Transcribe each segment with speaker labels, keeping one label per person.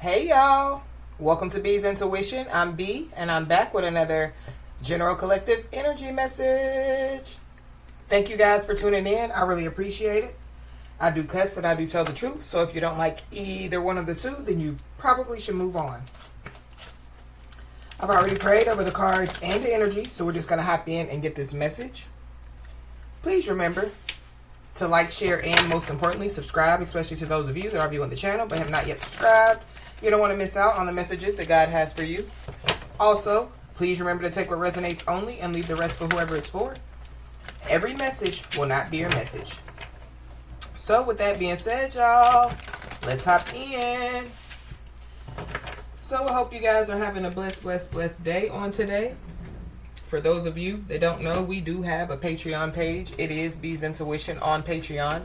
Speaker 1: Hey y'all, welcome to B's Intuition. I'm B and I'm back with another General Collective Energy message. Thank you guys for tuning in. I really appreciate it. I do cuss and I do tell the truth, so if you don't like either one of the two, then you probably should move on. I've already prayed over the cards and the energy, so we're just going to hop in and get this message. Please remember to like, share, and most importantly, subscribe, especially to those of you that are viewing the channel but have not yet subscribed. You don't want to miss out on the messages that God has for you. Also, please remember to take what resonates only and leave the rest for whoever it's for. Every message will not be your message. So with that being said, y'all, let's hop in. So I hope you guys are having a blessed day on today. For those of you that don't know, we do have a Patreon page. It is B's Intuition on Patreon.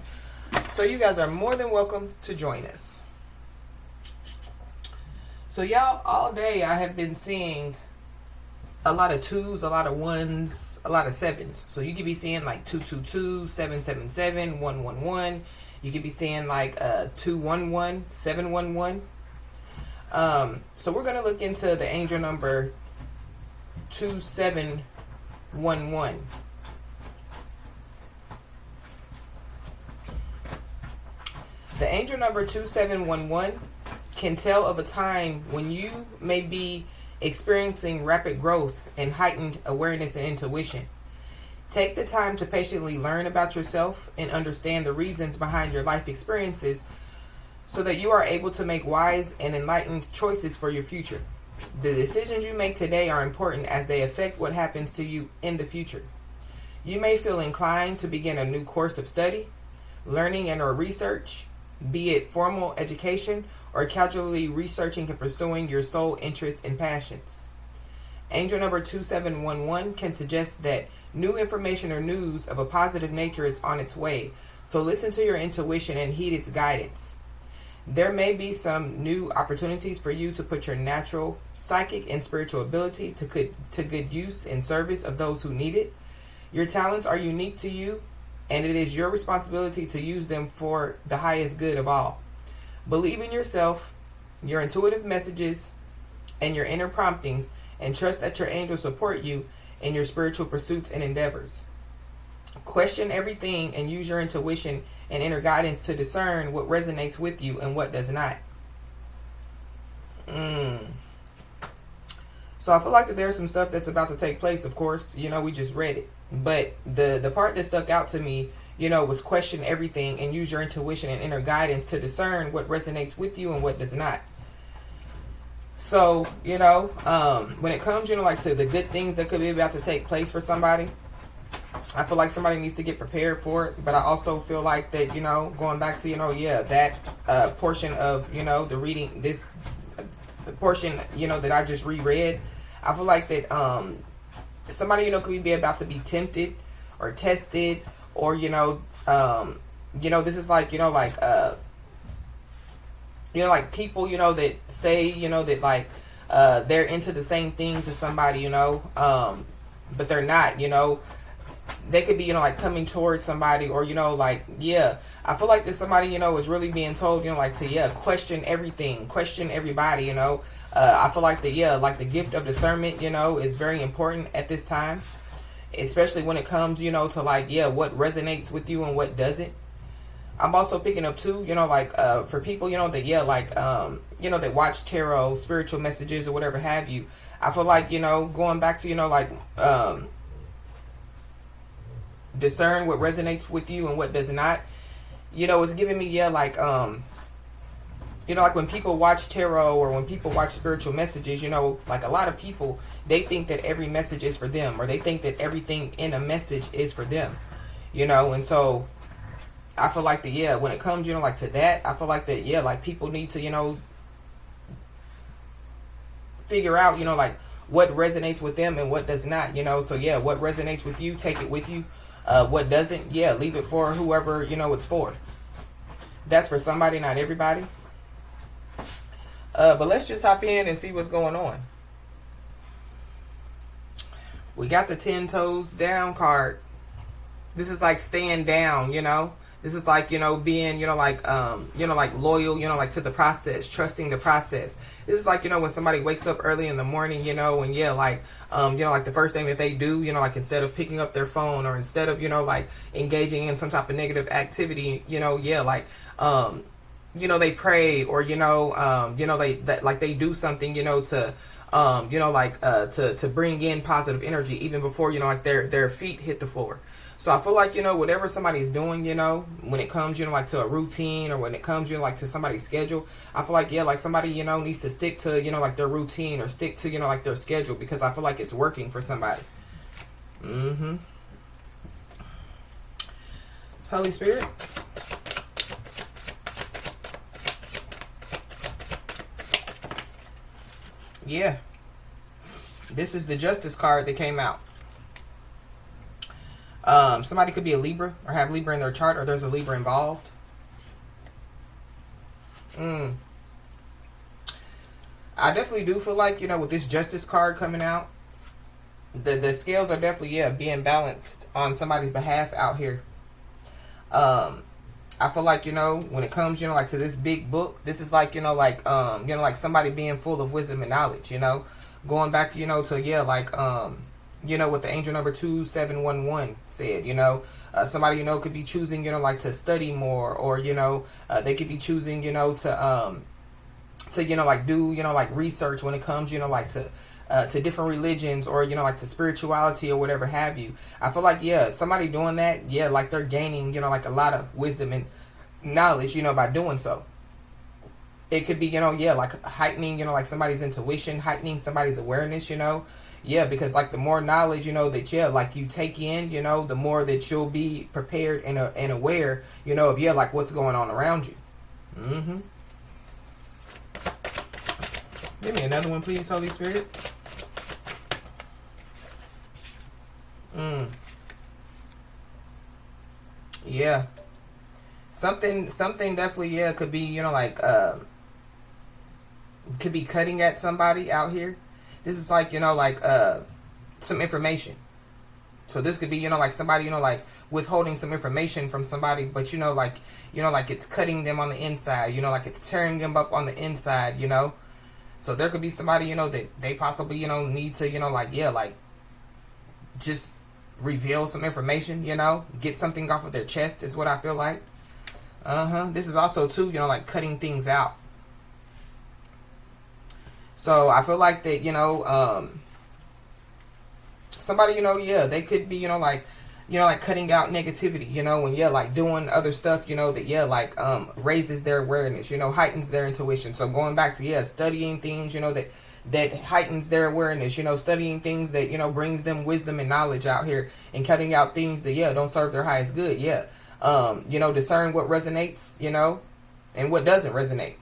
Speaker 1: So you guys are more than welcome to join us. So y'all, all day I have been seeing a lot of twos, a lot of ones, a lot of sevens. So you could be seeing like 222, 777, 111. You could be seeing like 211, 711. So we're going to look into the angel number 2711. The angel number 2711 can tell of a time when you may be experiencing rapid growth and heightened awareness and intuition. Take the time to patiently learn about yourself and understand the reasons behind your life experiences so that you are able to make wise and enlightened choices for your future. The decisions you make today are important as they affect what happens to you in the future. You may feel inclined to begin a new course of study, learning and or research, be it formal education or casually researching and pursuing your sole interests and passions. Angel number 2711 can suggest that new information or news of a positive nature is on its way, so listen to your intuition and heed its guidance. There may be some new opportunities for you to put your natural, psychic, and spiritual abilities to good use in service of those who need it. Your talents are unique to you, and it is your responsibility to use them for the highest good of all. Believe in yourself, your intuitive messages, and your inner promptings, and trust that your angels support you in your spiritual pursuits and endeavors. Question everything and use your intuition and inner guidance to discern what resonates with you and what does not. So I feel like that there's some stuff that's about to take place, of course. You know, we just read it. But the part that stuck out to me, you know, was question everything and use your intuition and inner guidance to discern what resonates with you and what does not. So, you know, when it comes, you know, like to the good things that could be about to take place for somebody, I feel like somebody needs to get prepared for it. But I also feel like that, you know, going back to, you know, that portion of, you know, the reading, the portion, you know, that I just reread, I feel like that somebody, you know, could be about to be tempted or tested, or, you know, this is like, like people, you know, that say, you know, that like they're into the same things as somebody, you know, but they're not, you know. They could be, you know, like coming towards somebody, or, you know, like, I feel like that somebody, you know, is really being told, you know, like to, question everything, question everybody, you know. I feel like that, like the gift of discernment, you know, is very important at this time, especially when it comes, you know, to like, what resonates with you and what doesn't. I'm also picking up too, you know, like, for people, you know, that, you know, that watch tarot, spiritual messages or whatever have you. I feel like, you know, going back to, you know, like, discern what resonates with you and what does not, you know, it's giving me, like, you know, like when people watch tarot or when people watch spiritual messages, you know, like a lot of people, they think that every message is for them, or they think that everything in a message is for them, you know. And so I feel like that, when it comes, you know, like to that, I feel like that, like people need to, you know, figure out, you know, like what resonates with them and what does not, you know. So what resonates with you, take it with you. What doesn't, leave it for whoever, you know, it's for. That's for somebody, not everybody. But let's just hop in and see what's going on. We got the 10 toes down card. This is like staying down, you know. This is like, being, like loyal, like to the process, trusting the process. This is like, when somebody wakes up early in the morning, and like the first thing that they do, like instead of picking up their phone, or instead of, like engaging in some type of negative activity, they pray, or, they do something, to, to bring in positive energy even before, like their feet hit the floor. So I feel like, whatever somebody's doing, when it comes, like to a routine, or when it comes, like to somebody's schedule, I feel like, like somebody, needs to stick to, like their routine, or stick to, like their schedule, because I feel like it's working for somebody. Holy Spirit. Yeah. This is the Justice card that came out. Somebody could be a Libra, or have Libra in their chart, or there's a Libra involved. I definitely do feel like, with this Justice card coming out, the scales are definitely, being balanced on somebody's behalf out here. I feel like, when it comes, like to this big book, this is like, like somebody being full of wisdom and knowledge, going back, to, what the angel number 2711 said, somebody, could be choosing, like to study more, or, they could be choosing, to, like do, like research when it comes, like to different religions, or, like to spirituality, or whatever have you. I feel like, somebody doing that, like they're gaining, like a lot of wisdom and knowledge, by doing so. It could be, like heightening, like somebody's intuition, heightening somebody's awareness, because like the more knowledge, that, like you take in, the more that you'll be prepared and aware, of, like what's going on around you. Give me another one, please, Holy Spirit. Yeah. Something definitely, could be, could be cutting at somebody out here. This is like, some information. So this could be, like somebody, like withholding some information from somebody, but, like it's cutting them on the inside, like it's tearing them up on the inside, So there could be somebody, that they possibly, need to, like just reveal some information, get something off of their chest is what I feel like. This is also too, like cutting things out. So I feel like that, somebody, they could be, like cutting out negativity, when, like doing other stuff, that, like, raises their awareness, heightens their intuition. So going back to, studying things, that heightens their awareness, studying things that, brings them wisdom and knowledge out here, and cutting out things that, don't serve their highest good. Discern what resonates, and what doesn't resonate.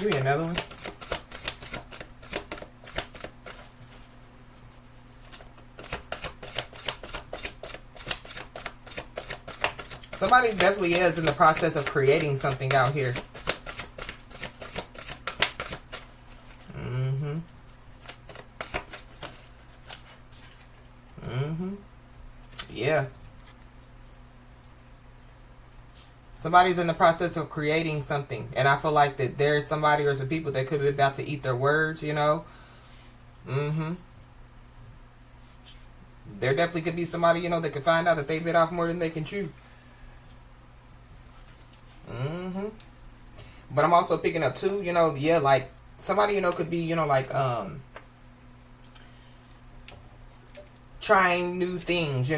Speaker 1: Give me another one. Somebody definitely is in the process of creating something out here. Yeah. Somebody's in the process of creating something. And I feel like that there's somebody or some people that could be about to eat their words, There definitely could be somebody, that could find out that they bit off more than they can chew. But I'm also picking up too, like somebody, could be, trying new things,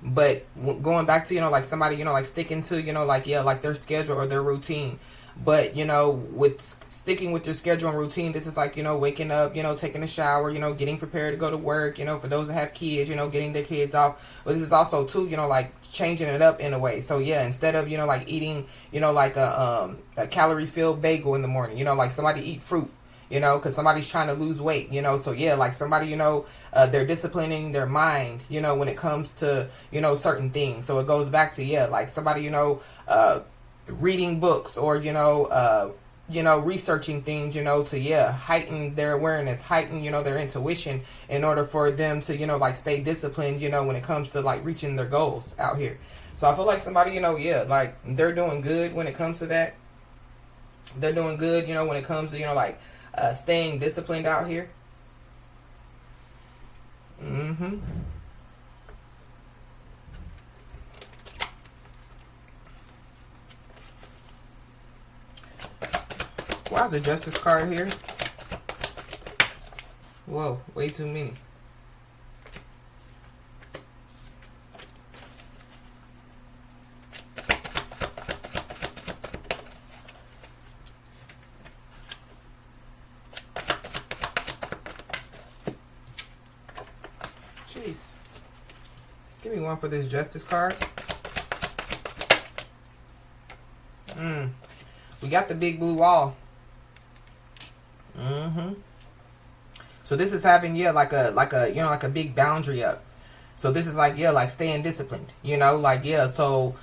Speaker 1: but going back to, like somebody, like sticking to, like their schedule or their routine. But, with sticking with your schedule and routine, this is like, waking up, taking a shower, getting prepared to go to work, for those that have kids, getting their kids off. But this is also too, like changing it up in a way. So instead of, like eating, like a calorie-filled bagel in the morning, like somebody eat fruit. Because somebody's trying to lose weight, so like somebody, they're disciplining their mind, when it comes to, certain things. So it goes back to, like somebody, reading books, or, researching things, to, heighten their awareness, heighten, their intuition in order for them to, like stay disciplined, when it comes to like reaching their goals out here. So I feel like somebody, like they're doing good when it comes to that. They're doing good, when it comes to, like staying disciplined out here. Why is the Justice card here? Whoa, way too many. Jeez. Give me one for this Justice card. We got the big blue wall. So this is having, like a big boundary up. So this is like, like staying disciplined, like, so,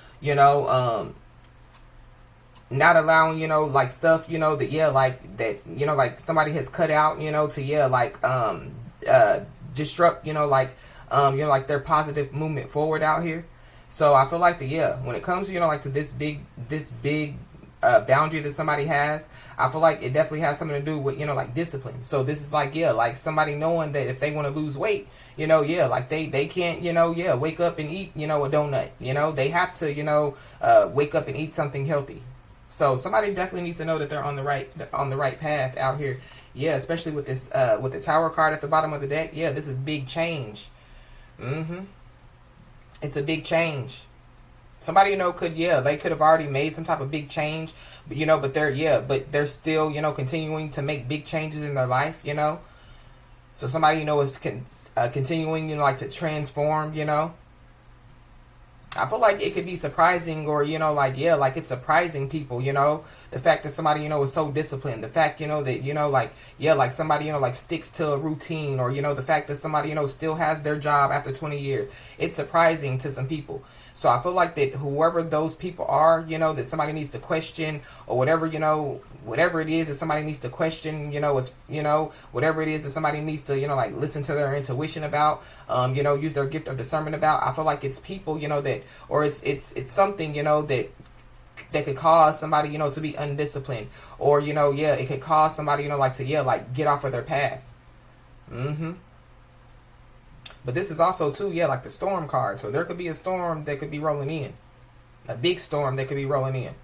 Speaker 1: not allowing, like stuff, that, like that, like somebody has cut out, to, like, disrupt, like their positive movement forward out here. So I feel like when it comes to, like to this big boundary that somebody has, I feel like it definitely has something to do with, like discipline. So this is like, like somebody knowing that if they want to lose weight, like they can't, wake up and eat, a donut, they have to, wake up and eat something healthy. So somebody definitely needs to know that they're on the right path out here. Especially with this, with the Tower card at the bottom of the deck. This is big change. It's a big change. Somebody, could, they could have already made some type of big change, but they're still, continuing to make big changes in their life, So somebody, is continuing, like to transform, I feel like it could be surprising or, like it's surprising people, the fact that somebody, is so disciplined, the fact, that, like somebody, like sticks to a routine, or, the fact that somebody, still has their job after 20 years. It's surprising to some people. So I feel like that whoever those people are, that somebody needs to question, or whatever, whatever it is that somebody needs to question, is, whatever it is that somebody needs to, like listen to their intuition about, use their gift of discernment about. I feel like it's people, that, or it's something, that could cause somebody, to be undisciplined, or, it could cause somebody, like to, like get off of their path. But this is also, too, like the storm card. So there could be a storm that could be rolling in. A big storm that could be rolling in.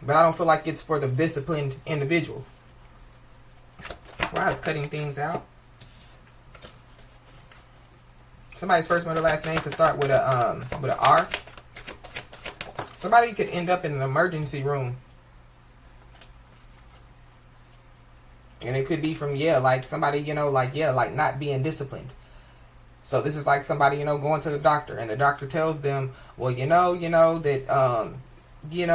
Speaker 1: But I don't feel like it's for the disciplined individual. Wow, it's cutting things out. Somebody's first, middle, last name could start with a R. Somebody could end up in an emergency room. And it could be from, like somebody, like not being disciplined. So this is like somebody, going to the doctor, and the doctor tells them, well, that,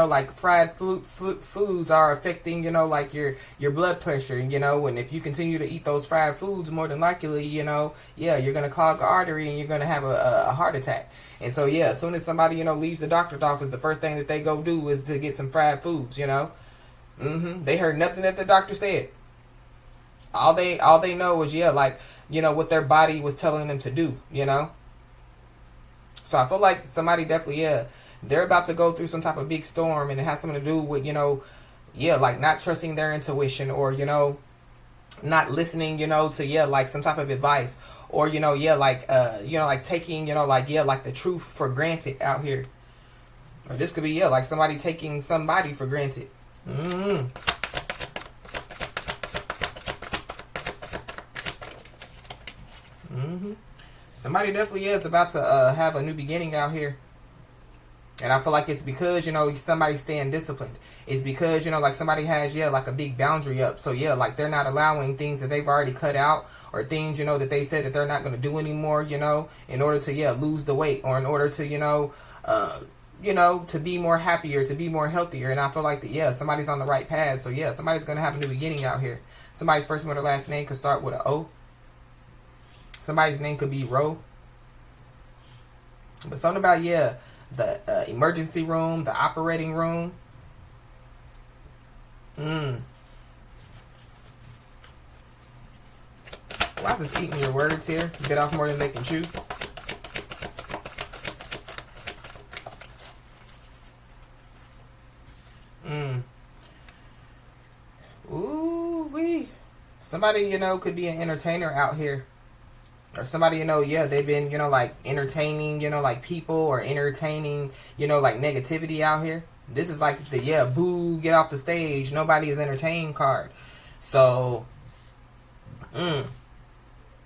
Speaker 1: like fried foods are affecting, like your blood pressure, and if you continue to eat those fried foods, more than likely, you're going to clog the artery and you're going to have a heart attack. And so, as soon as somebody, leaves the doctor's office, the first thing that they go do is to get some fried foods, They heard nothing that the doctor said. All they know is, what their body was telling them to do, So I feel like somebody definitely, they're about to go through some type of big storm, and it has something to do with, like not trusting their intuition, or, not listening, to, like some type of advice, or, like taking, like the truth for granted out here. Or this could be, like somebody taking somebody for granted. Somebody definitely is about to have a new beginning out here. And I feel like it's because, somebody's staying disciplined. It's because, like somebody has, like a big boundary up. So, like they're not allowing things that they've already cut out, or things, that they said that they're not going to do anymore, in order to, lose the weight, or in order to, to be more happier, to be more healthier. And I feel like that, somebody's on the right path. So, somebody's going to have a new beginning out here. Somebody's first or last name could start with an O. Somebody's name could be Ro. But something about, the emergency room, the operating room. Why is this eating your words here? Bit off more than they can chew. Ooh wee. Somebody, could be an entertainer out here. Or somebody, they've been, like entertaining, like people, or entertaining, like negativity out here. This is like the, boo, get off the stage, nobody is entertained card. So,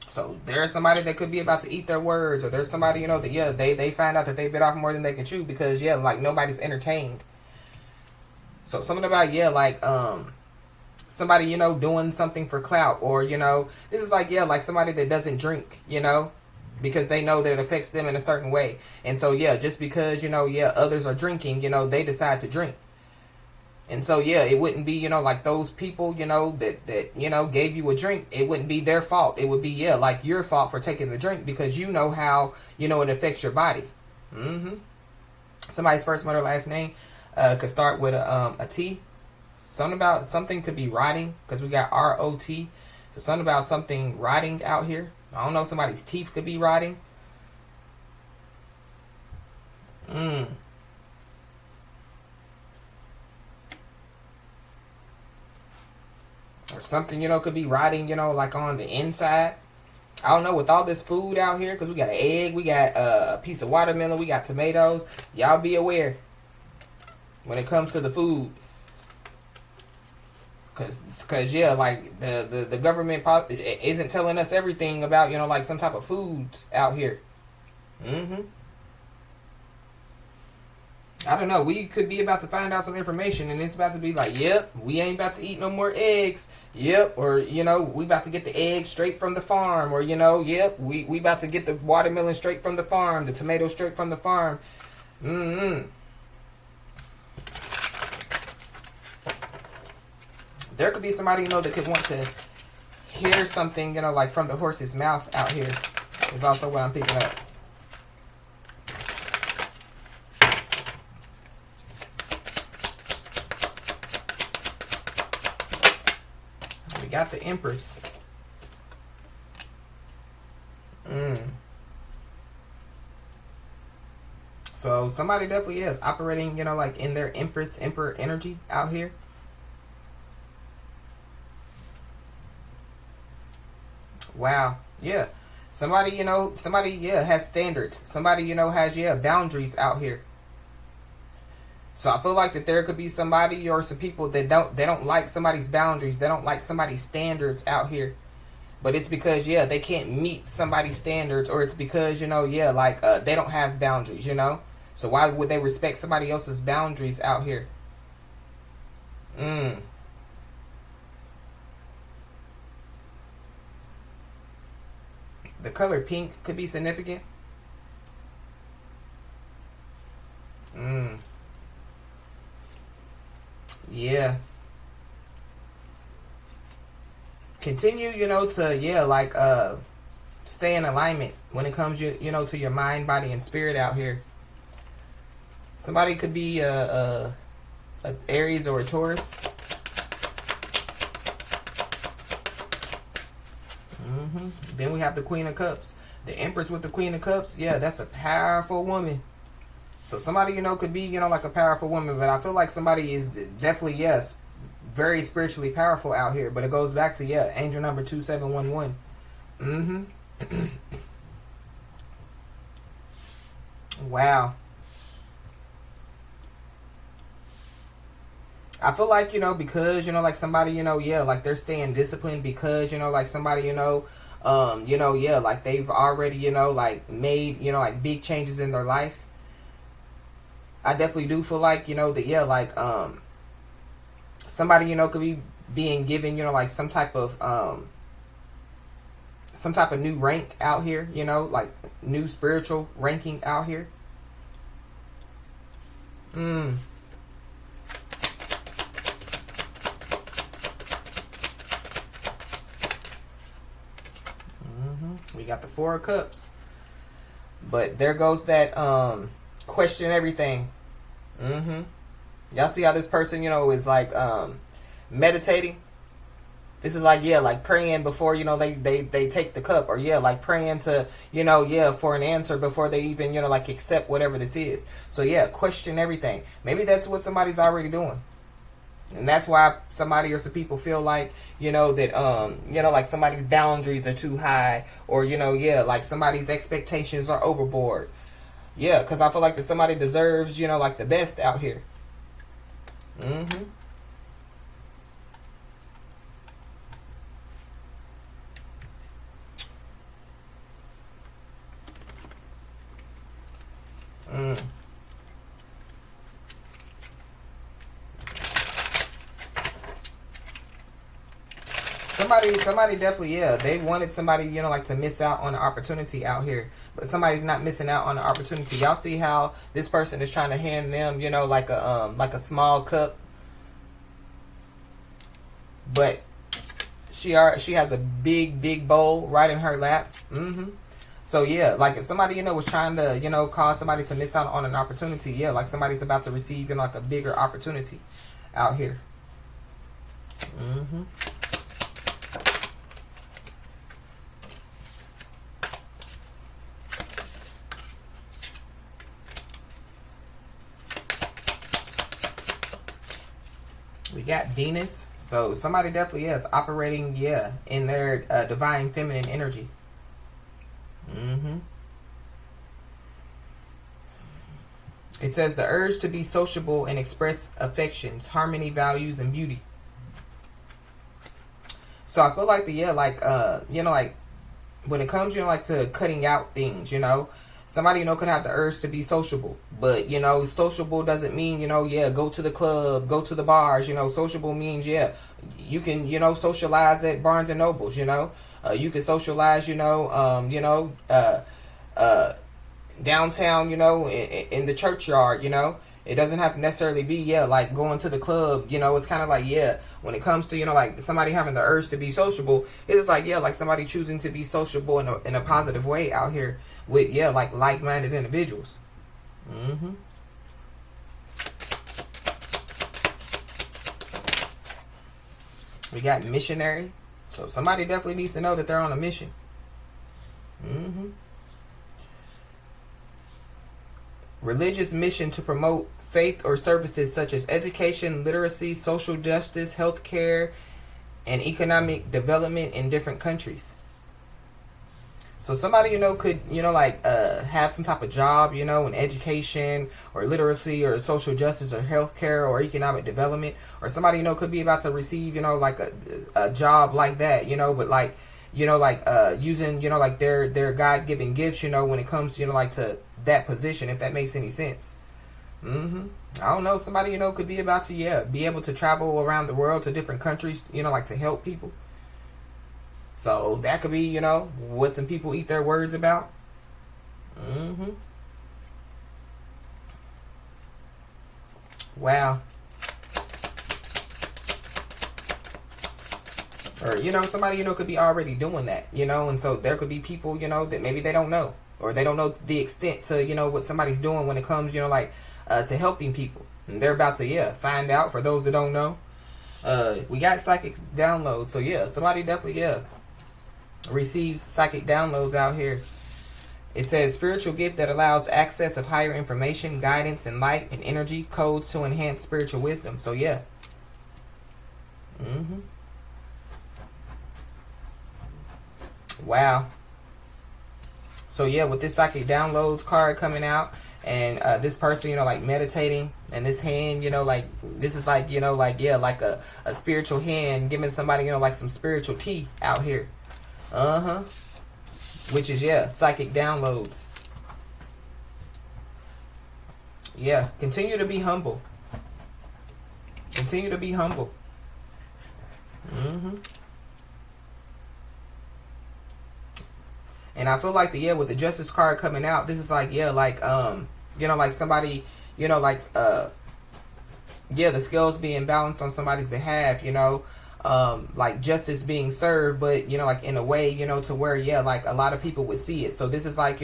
Speaker 1: so there's somebody that could be about to eat their words, or there's somebody, that, they find out that they bit off more than they can chew because, like nobody's entertained. So something about, like, somebody, doing something for clout, or, this is like, like somebody that doesn't drink, because they know that it affects them in a certain way. And so, just because, others are drinking, they decide to drink. And so, it wouldn't be, like those people, that gave you a drink. It wouldn't be their fault. It would be, like your fault for taking the drink, because you know how, it affects your body. Somebody's first, middle, last name could start with a T. Something could be rotting, because we got R-O-T. So something about something rotting out here. I don't know, somebody's teeth could be rotting. Or something, could be rotting, like on the inside. I don't know, with all this food out here, because we got an egg, we got a piece of watermelon, we got tomatoes. Y'all be aware when it comes to the food. Cause like the government isn't telling us everything about, like some type of foods out here. I don't know. We could be about to find out some information, and it's about to be like, yep, we ain't about to eat no more eggs. Yep, or we about to get the eggs straight from the farm, or yep, we about to get the watermelon straight from the farm, the tomato straight from the farm. There could be somebody, that could want to hear something, like from the horse's mouth out here. Is also what I'm picking up. We got the Empress. So somebody definitely is operating, like in their Emperor energy out here. Wow. Yeah. Somebody, has standards. Somebody, has, boundaries out here. So I feel like that there could be somebody or some people that don't like somebody's boundaries. They don't like somebody's standards out here. But it's because, they can't meet somebody's standards, or it's because, they don't have boundaries, So why would they respect somebody else's boundaries out here? The color pink could be significant. Yeah. Continue, to, stay in alignment when it comes, to your mind, body, and spirit out here. Somebody could be a Aries or a Taurus. Then we have the Queen of Cups. The Empress with the Queen of Cups. Yeah, that's a powerful woman. So somebody, could be, like a powerful woman. But I feel like somebody is definitely, yes, very spiritually powerful out here. But it goes back to, angel number 2711. Wow. I feel like, because, like somebody, like they're staying disciplined, because, like somebody, like they've already, like made, like big changes in their life. I definitely do feel like, that, like, somebody, could be being given, like some type of new rank out here, like new spiritual ranking out here. We got the Four of Cups. But there goes that question everything. Y'all see how this person, is like meditating? This is like, like praying before, they take the cup, or like praying to, for an answer before they even, like accept whatever this is. So question everything. Maybe that's what somebody's already doing. And that's why somebody or some people feel like, that, like somebody's boundaries are too high, or, like somebody's expectations are overboard. Because I feel like that somebody deserves, like the best out here. Somebody definitely, they wanted somebody, like to miss out on the opportunity out here. But somebody's not missing out on the opportunity. Y'all see how this person is trying to hand them, like a small cup. But she has a big bowl right in her lap. So like if somebody, was trying to, cause somebody to miss out on an opportunity, like somebody's about to receive, like a bigger opportunity out here. We got Venus. So somebody definitely is operating, in their divine feminine energy. It says the urge to be sociable and express affections, harmony, values, and beauty. So I feel like like when it comes, like to cutting out things, somebody, could have the urge to be sociable. But, sociable doesn't mean, go to the club, go to the bars. Sociable means, you can, socialize at Barnes and Nobles, you can socialize, downtown, in the churchyard, It doesn't have to necessarily be, like going to the club, It's kind of like, when it comes to, like somebody having the urge to be sociable, it's just like, like somebody choosing to be sociable in a positive way out here with, like like-minded individuals. We got missionary. So somebody definitely needs to know that they're on a mission. Religious mission to promote faith or services such as education, literacy, social justice, healthcare, and economic development in different countries. So somebody, could, like have some type of job, in education or literacy or social justice or healthcare or economic development. Or somebody, could be about to receive, like a job like that, but like, using, like their God-given gifts, when it comes to, like to that position, if that makes any sense. I don't know. Somebody, could be about to, be able to travel around the world to different countries, like to help people. So that could be, what some people eat their words about. Wow. Or, somebody, could be already doing that, and so there could be people, that maybe they don't know, or they don't know the extent to, what somebody's doing when it comes, like, to helping people. And they're about to, find out. For those that don't know, we got psychic downloads. So, somebody definitely, receives psychic downloads out here. It says spiritual gift that allows access of higher information, guidance, and light and energy, codes to enhance spiritual wisdom. So, Wow. So with this psychic downloads card coming out, and this person, like meditating, and this hand, like this is like, like a spiritual hand giving somebody, like some spiritual tea out here. Which is psychic downloads. Continue to be humble. Continue to be humble. And I feel like with the Justice card coming out, this is like, like, like somebody, like, the scales being balanced on somebody's behalf, like justice being served, but, like in a way, to where, like a lot of people would see it. So this is like,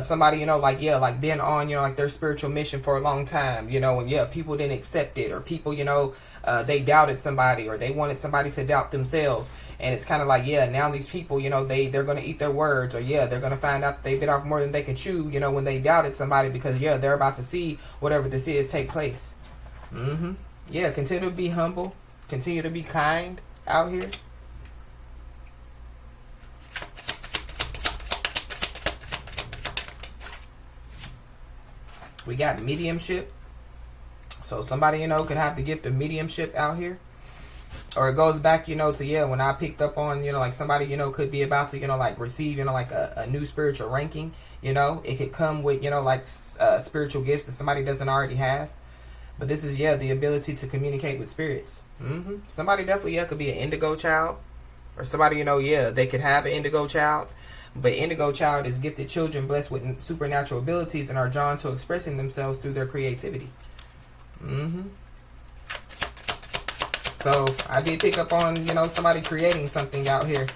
Speaker 1: somebody, you know, like, yeah, like been on, you know, like their spiritual mission for a long time, you know, and yeah, people didn't accept it, or people, you know, they doubted somebody, or they wanted somebody to doubt themselves. And it's kind of like, yeah, now these people, you know, they're going to eat their words, or yeah, they're going to find out that they bit off more than they can chew, you know, when they doubted somebody, because yeah, they're about to see whatever this is take place. Yeah, continue to be humble, continue to be kind out here. We got mediumship. So somebody, you know, could have the gift of mediumship out here. Or it goes back, you know, to, yeah, when I picked up on, you know, like somebody, you know, could be about to, you know, like receive, you know, like a new spiritual ranking. You know, it could come with, you know, like spiritual gifts that somebody doesn't already have. But this is, yeah, the ability to communicate with spirits. Somebody definitely, yeah, could be an indigo child. Or somebody, you know, yeah, they could have an indigo child. But indigo child is gifted children blessed with supernatural abilities and are drawn to expressing themselves through their creativity. So I did pick up on, you know, somebody creating something out here.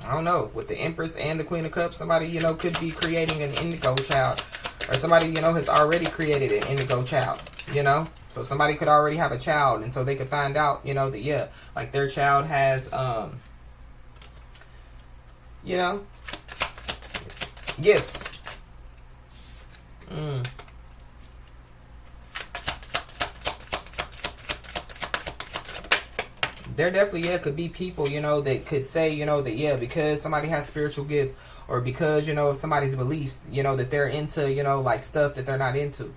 Speaker 1: I don't know, with the Empress and the Queen of Cups, somebody, you know, could be creating an indigo child. Or somebody, you know, has already created an indigo child, you know. So somebody could already have a child, and so they could find out, you know, that, yeah, like their child has, you know, gifts. There definitely, yeah, could be people, you know, that could say, you know, that, yeah, because somebody has spiritual gifts, or because, you know, somebody's beliefs, you know, that they're into, you know, like stuff that they're not into.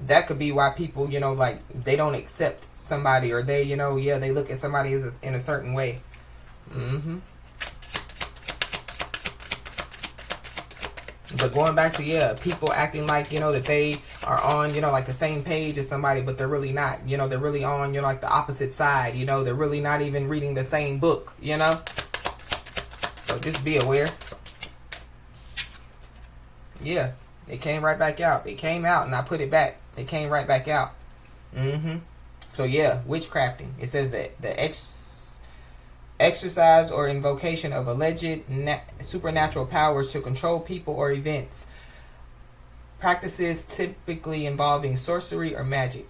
Speaker 1: That could be why people, you know, like they don't accept somebody, or they, you know, yeah, they look at somebody as in a certain way. But going back to, yeah, people acting like, you know, that they are on, you know, like the same page as somebody, but they're really not. You know, they're really on, you know, like the opposite side. You know, they're really not even reading the same book, you know. So just be aware. Yeah, it came right back out. It came out and I put it back. It came right back out. So yeah, witchcrafting. It says that the exercise or invocation of alleged supernatural powers to control people or events. Practices typically involving sorcery or magic.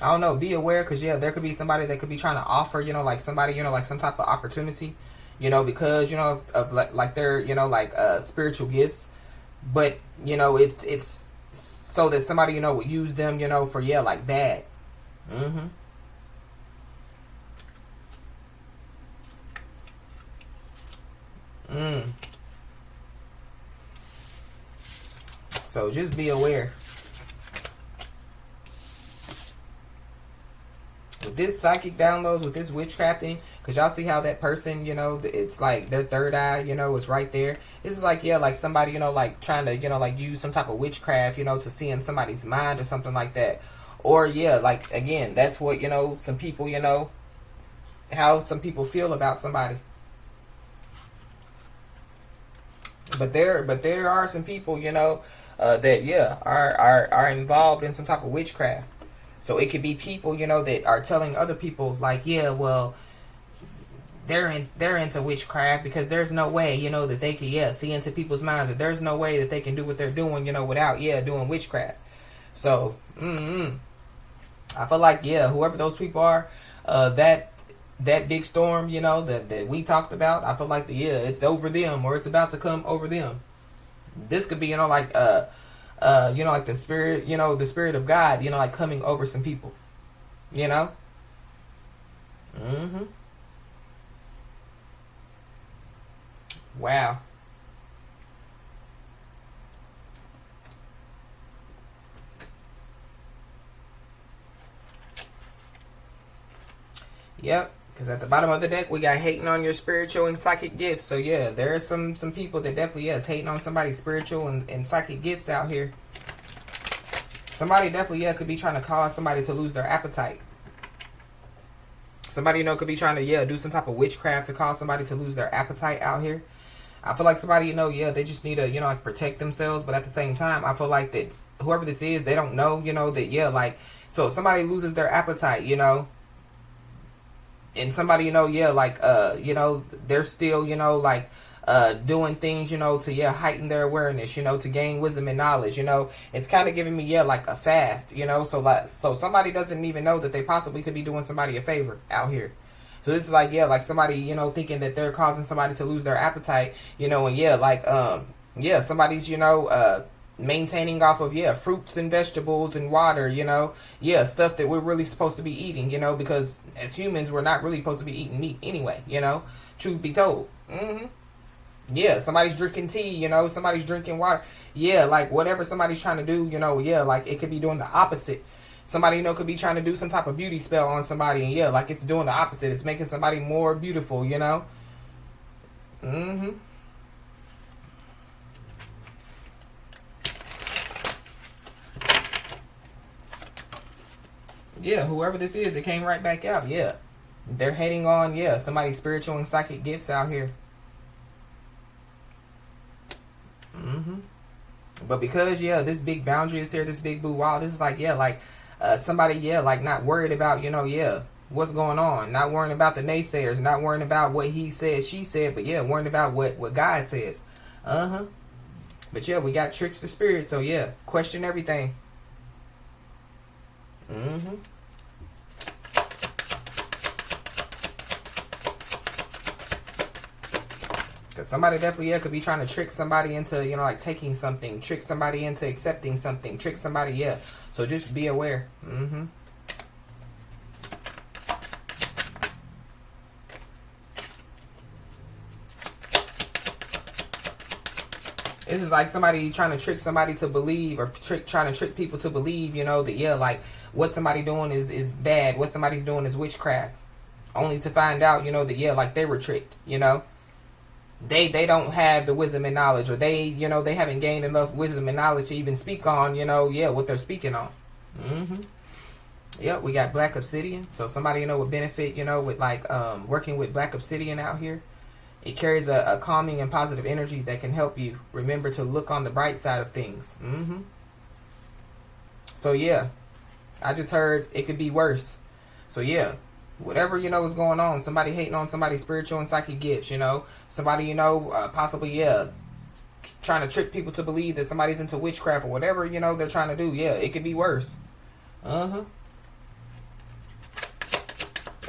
Speaker 1: I don't know. Be aware, because yeah, there could be somebody that could be trying to offer, you know, like somebody, you know, like some type of opportunity, you know, because, you know, of like their, you know, like spiritual gifts. But, you know, it's so that somebody, you know, would use them, you know, for, yeah, like bad. So just be aware. With this psychic downloads, with this witchcrafting, because y'all see how that person, you know, it's like their third eye, you know, is right there. This is like, yeah, like somebody, you know, like trying to, you know, like use some type of witchcraft, you know, to see in somebody's mind or something like that. Or, yeah, like, again, that's what, you know, some people, you know, how some people feel about somebody. But there are some people, you know, that, yeah, are involved in some type of witchcraft. So it could be people, you know, that are telling other people, like, yeah, well, they're into witchcraft, because there's no way, you know, that they can, yeah, see into people's minds. Or there's no way that they can do what they're doing, you know, without, yeah, doing witchcraft. So, I feel like, yeah, whoever those people are, that big storm, you know, that we talked about, I feel like, yeah, it's over them, or it's about to come over them. This could be, you know, like, you know, like the spirit, you know, the spirit of God, you know, like coming over some people, you know. Wow. Yep. Because at the bottom of the deck, we got hating on your spiritual and psychic gifts. So, yeah, there are some people that definitely, is hating on somebody's spiritual and psychic gifts out here. Somebody definitely, yeah, could be trying to cause somebody to lose their appetite. Somebody, you know, could be trying to, yeah, do some type of witchcraft to cause somebody to lose their appetite out here. I feel like somebody, you know, yeah, they just need to, you know, like protect themselves. But at the same time, I feel like that whoever this is, they don't know, you know, that, yeah, like, so if somebody loses their appetite, you know, and somebody, you know, yeah, like, you know, they're still, you know, like, doing things, to, heighten their awareness, to gain wisdom and knowledge, it's kind of giving me, like a fast, so somebody doesn't even know that they possibly could be doing somebody a favor out here. So this is like, like somebody, thinking that they're causing somebody to lose their appetite, and somebody's, maintaining off of, fruits and vegetables and water, stuff that we're really supposed to be eating, because as humans, we're not really supposed to be eating meat anyway, truth be told. Somebody's drinking tea, somebody's drinking water. Like whatever somebody's trying to do, like it could be doing the opposite. Somebody, could be trying to do some type of beauty spell on somebody, and like it's doing the opposite. It's making somebody more beautiful, whoever this is, it came right back out. They're heading on, somebody's spiritual and psychic gifts out here. But because, this big boundary is here, this big blue wall, this is like, somebody, like not worried about, what's going on. Not worrying about the naysayers, not worrying about what he said, she said, but worrying about what God says. But we got tricks to spirit, so question everything. Because somebody definitely, could be trying to trick somebody into, like taking something, trick somebody into accepting something, trick somebody, So just be aware. This is like somebody trying to trick somebody to believe, or trying to trick people to believe, that, like what somebody doing is bad. What somebody's doing is witchcraft. Only to find out, that, like they were tricked, They don't have the wisdom and knowledge, or they haven't gained enough wisdom and knowledge to even speak on, what they're speaking on. We got black obsidian. So somebody, would benefit, with like working with black obsidian out here. It carries a calming and positive energy that can help you remember to look on the bright side of things. So I just heard it could be worse. So whatever, is going on, somebody hating on somebody's spiritual and psychic gifts, somebody, possibly, trying to trick people to believe that somebody's into witchcraft or whatever, they're trying to do. It could be worse.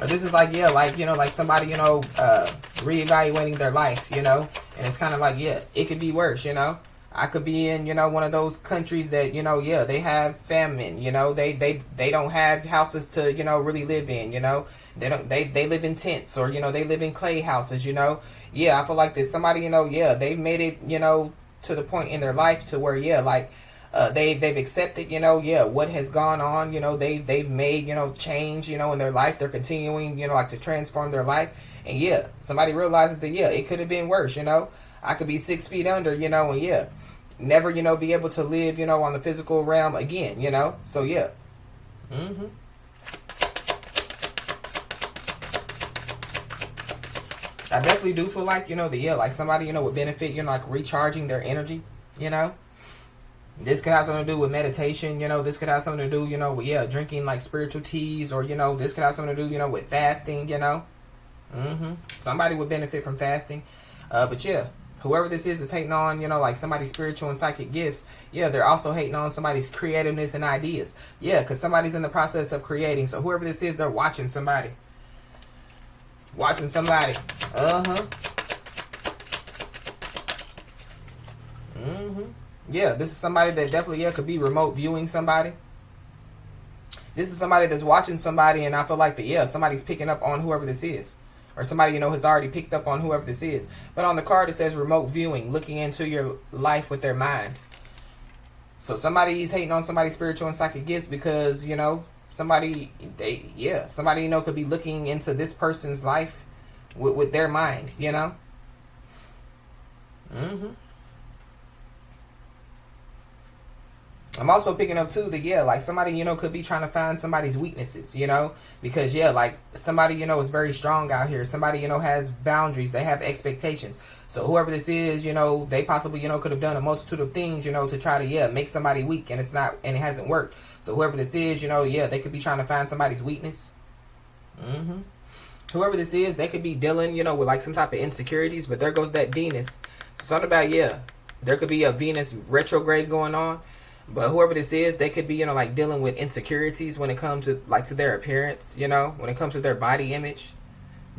Speaker 1: This is like, like somebody, reevaluating their life, and it's kind of like, it could be worse, I could be in, one of those countries that, they have famine, they don't have houses to, really live in, they live in tents, or, they live in clay houses, I feel like that somebody, they've made it, to the point in their life to where, they've accepted, what has gone on, they've made, change, in their life. They're continuing, like to transform their life. And somebody realizes that, it could have been worse, I could be 6 feet under, and never, be able to live, on the physical realm again, so I definitely do feel like, like somebody, would benefit, like recharging their energy, This could have something to do with meditation, this could have something to do, with, drinking like spiritual teas, or, this could have something to do, with fasting, Somebody would benefit from fasting. But whoever this is hating on, like somebody's spiritual and psychic gifts. They're also hating on somebody's creativeness and ideas. Because somebody's in the process of creating. So whoever this is, they're watching somebody. This is somebody that definitely, could be remote viewing somebody. This is somebody that's watching somebody, and I feel like that, somebody's picking up on whoever this is. Or somebody, has already picked up on whoever this is. But on the card, it says remote viewing, looking into your life with their mind. So somebody's hating on somebody's spiritual and psychic gifts because, somebody, somebody, could be looking into this person's life with their mind, I'm also picking up too that like somebody could be trying to find somebody's weaknesses, because like somebody is very strong out here. Somebody has boundaries. They have expectations. So whoever this is, they possibly could have done a multitude of things, to try to make somebody weak, and it hasn't worked. So whoever this is, they could be trying to find somebody's weakness. whoever this is, they could be dealing, you know, with like some type of insecurities, but there goes that Venus. So something about, yeah, there could be a Venus retrograde going on, but whoever this is, they could be, you know, like dealing with insecurities when it comes to like to their appearance, you know, when it comes to their body image,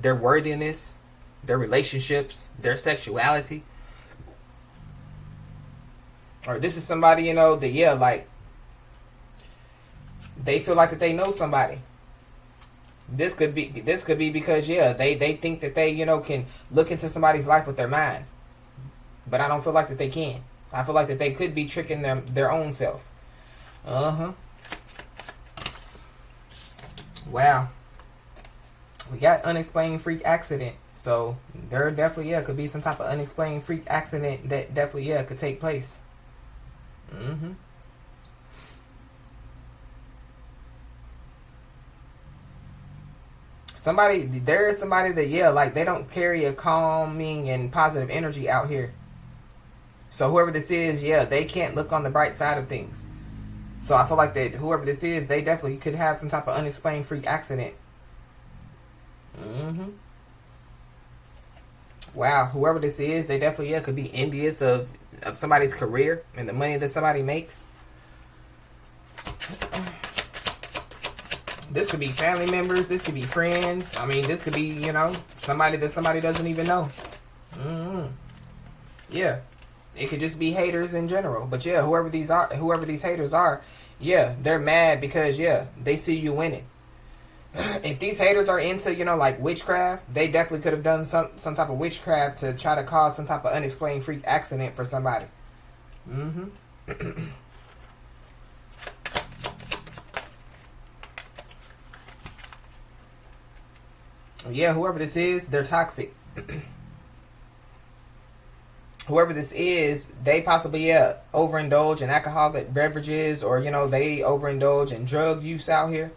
Speaker 1: their worthiness, their relationships, their sexuality. Or this is somebody, you know, that, yeah, like they feel like that they know somebody. This could be because, yeah, they think that they, you know, can look into somebody's life with their mind. But I don't feel like that they can. I feel like that they could be tricking their own self. Wow. We got unexplained freak accident. So there definitely, yeah, could be some type of unexplained freak accident that definitely, yeah, could take place. There is somebody that, yeah, like they don't carry a calming and positive energy out here. So whoever this is, yeah, they can't look on the bright side of things. So I feel like that whoever this is, they definitely could have some type of unexplained freak accident. Wow, whoever this is, they definitely, yeah, could be envious of somebody's career and the money that somebody makes. This could be family members. This could be friends. I mean, this could be, you know, somebody that somebody doesn't even know. Yeah. It could just be haters in general. But yeah, whoever these haters are, yeah, they're mad because, yeah, they see you winning. If these haters are into, you know, like witchcraft, they definitely could have done some type of witchcraft to try to cause some type of unexplained freak accident for somebody. Yeah, whoever this is, they're toxic. Whoever this is, they possibly, yeah, overindulge in alcoholic beverages, or, you know, they overindulge in drug use out here.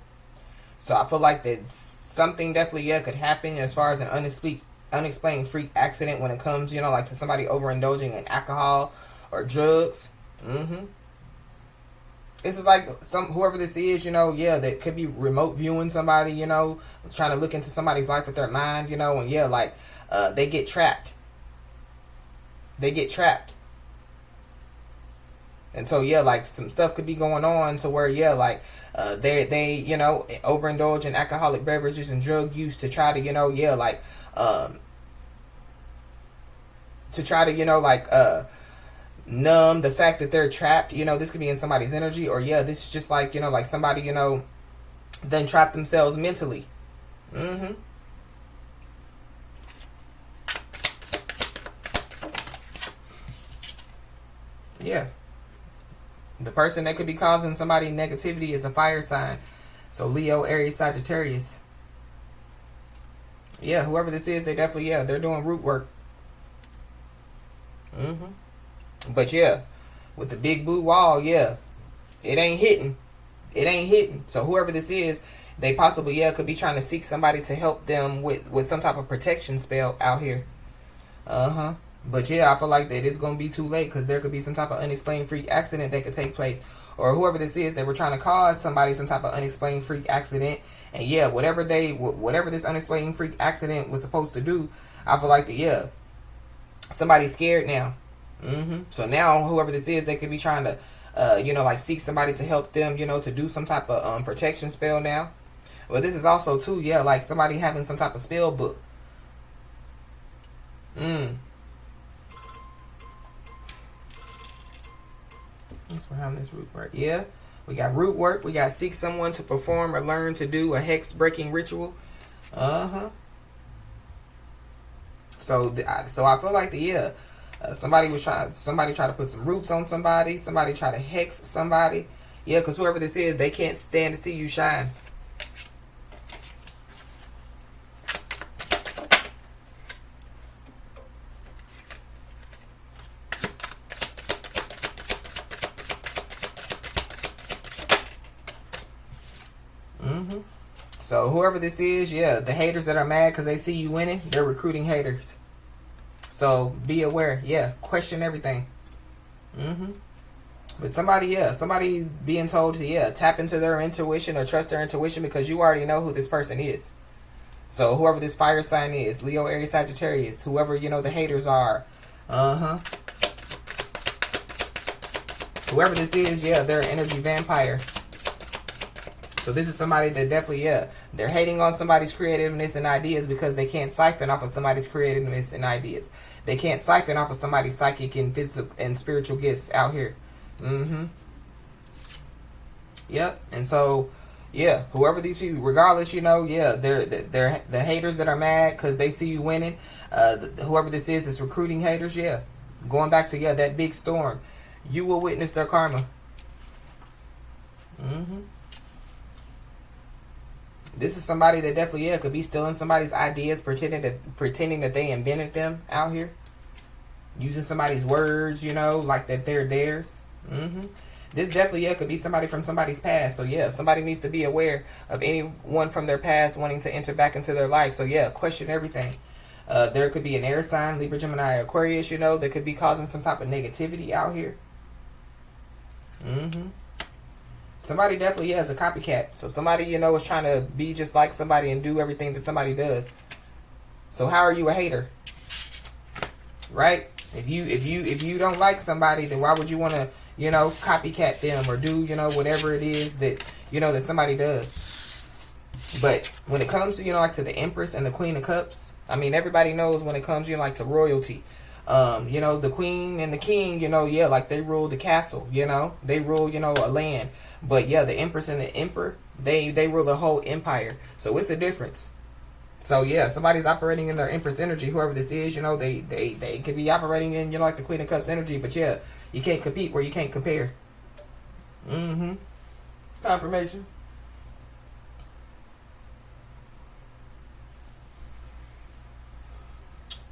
Speaker 1: So I feel like that something definitely, yeah, could happen as far as an unexplained freak accident when it comes, you know, like to somebody overindulging in alcohol or drugs. This is like whoever this is, you know, yeah, that could be remote viewing somebody, you know, trying to look into somebody's life with their mind, you know, and yeah, like they get trapped. And so, yeah, like some stuff could be going on to where, yeah, like they you know, overindulge in alcoholic beverages and drug use to try to, you know, yeah, like to try to, you know, like numb the fact that they're trapped. You know, this could be in somebody's energy, or yeah, this is just like, you know, like somebody, you know, then trap themselves mentally. Yeah. The person that could be causing somebody negativity is a fire sign. So Leo, Aries, Sagittarius. Yeah, whoever this is, they definitely, yeah, they're doing root work. But yeah, with the big blue wall, yeah, it ain't hitting. So whoever this is, they possibly, yeah, could be trying to seek somebody to help them with some type of protection spell out here. But yeah, I feel like that it's going to be too late, because there could be some type of unexplained freak accident that could take place. Or whoever this is, they were trying to cause somebody some type of unexplained freak accident. And yeah, whatever this unexplained freak accident was supposed to do, I feel like that, yeah, somebody's scared now. So now whoever this is, they could be trying to, you know, like seek somebody to help them, you know, to do some type of protection spell now. But this is also too, yeah, like somebody having some type of spell book. That's behind this root work. Yeah, we got root work. We got seek someone to perform or learn to do a hex breaking ritual. So I feel like somebody try to put some roots on somebody. Somebody try to hex somebody. Yeah, because whoever this is, they can't stand to see you shine. So whoever this is, yeah, the haters that are mad because they see you winning, they're recruiting haters. So be aware. Yeah, question everything. But somebody being told to, yeah, tap into their intuition or trust their intuition, because you already know who this person is. So whoever this fire sign is, Leo, Aries, Sagittarius, whoever, you know, the haters are. Whoever this is, yeah, they're an energy vampire. So this is somebody that definitely, yeah, they're hating on somebody's creativeness and ideas because they can't siphon off of somebody's creativeness and ideas. They can't siphon off of somebody's psychic and physical and spiritual gifts out here. Yep. And so, yeah, whoever these people, regardless, you know, yeah, they're the haters that are mad because they see you winning. Whoever this is recruiting haters. Yeah, going back to, yeah, that big storm, you will witness their karma. This is somebody that definitely, yeah, could be stealing somebody's ideas, pretending that they invented them out here, using somebody's words, you know, like that they're theirs. This definitely, yeah, could be somebody from somebody's past. So yeah, somebody needs to be aware of anyone from their past wanting to enter back into their life. So yeah, question everything. There could be an air sign, Libra, Gemini, Aquarius, you know, that could be causing some type of negativity out here. Somebody definitely has a copycat. So somebody, you know, is trying to be just like somebody and do everything that somebody does. So how are you a hater? Right? If you don't like somebody, then why would you want to, you know, copycat them or do, you know, whatever it is that, you know, that somebody does? But when it comes to, you know, like to the Empress and the Queen of Cups, I mean, everybody knows when it comes, you know, like to royalty. You know, the Queen and the King, you know, yeah, like they rule the castle, you know, they rule, you know, a land. But yeah, the Empress and the Emperor, they rule the whole empire. So it's a difference. So yeah, somebody's operating in their Empress energy, whoever this is, you know, they could be operating in, you know, like the Queen of Cups energy. But yeah, you can't compete where you can't compare. Confirmation.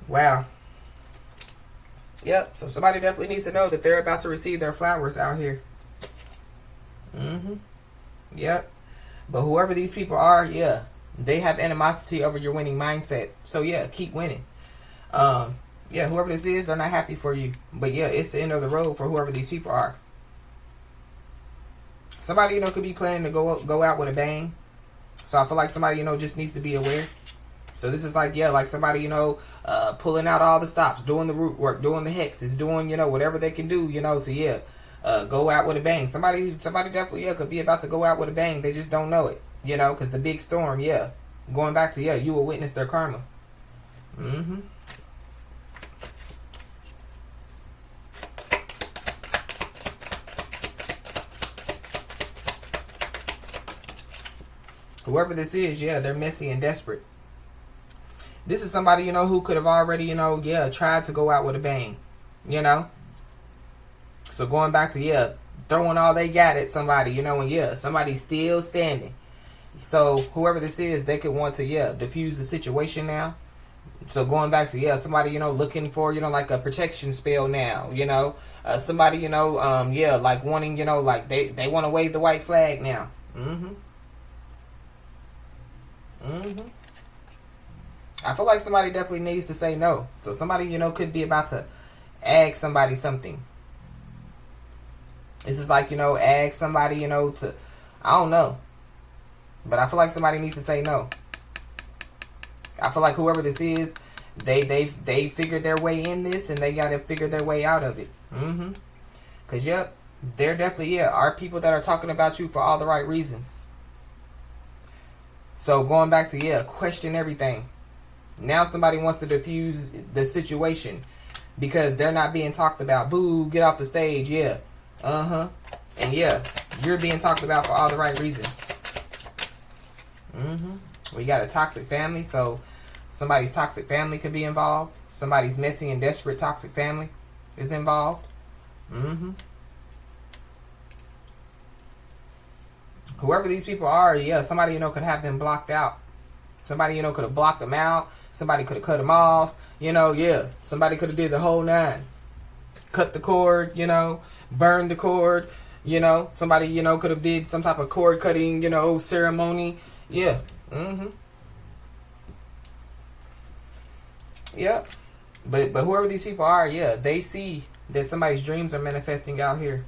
Speaker 1: Wow. Yep, so somebody definitely needs to know that they're about to receive their flowers out here. Yep. But whoever these people are, yeah, they have animosity over your winning mindset. So yeah, keep winning. Yeah, whoever this is, they're not happy for you. But yeah, it's the end of the road for whoever these people are. Somebody, you know, could be planning to go out with a bang. So I feel like somebody, you know, just needs to be aware. So this is like, yeah, like somebody, you know, pulling out all the stops, doing the root work, doing the hexes, doing, you know, whatever they can do, you know, to, yeah, go out with a bang. Somebody definitely, yeah, could be about to go out with a bang. They just don't know it, you know, because the big storm, yeah, going back to, yeah, you will witness their karma. Whoever this is, yeah, they're messy and desperate. This is somebody, you know, who could have already, you know, yeah, tried to go out with a bang, you know. So going back to, yeah, throwing all they got at somebody, you know, and yeah, somebody's still standing. So whoever this is, they could want to, yeah, diffuse the situation now. So going back to, yeah, somebody, you know, looking for, you know, like a protection spell now, you know. Somebody, you know, yeah, like wanting, you know, like they want to wave the white flag now. I feel like somebody definitely needs to say no. So somebody, you know, could be about to ask somebody something. This is like, you know, ask somebody, you know, to, I don't know. But I feel like somebody needs to say no. I feel like whoever this is, they figured their way in this and they got to figure their way out of it. Because, yep, there definitely, yeah, are people that are talking about you for all the right reasons. So going back to, yeah, question everything. Now somebody wants to diffuse the situation because they're not being talked about. Boo, get off the stage, yeah. And yeah, you're being talked about for all the right reasons. We got a toxic family, so somebody's toxic family could be involved. Somebody's messy and desperate toxic family is involved. Whoever these people are, yeah, somebody, you know, could have them blocked out. Somebody, you know, could have blocked them out. Somebody could have cut them off. You know, yeah. Somebody could have did the whole nine. Cut the cord, you know. Burn the cord, you know. Somebody, you know, could have did some type of cord cutting, you know, ceremony. Yeah. Yep. But whoever these people are, yeah, they see that somebody's dreams are manifesting out here.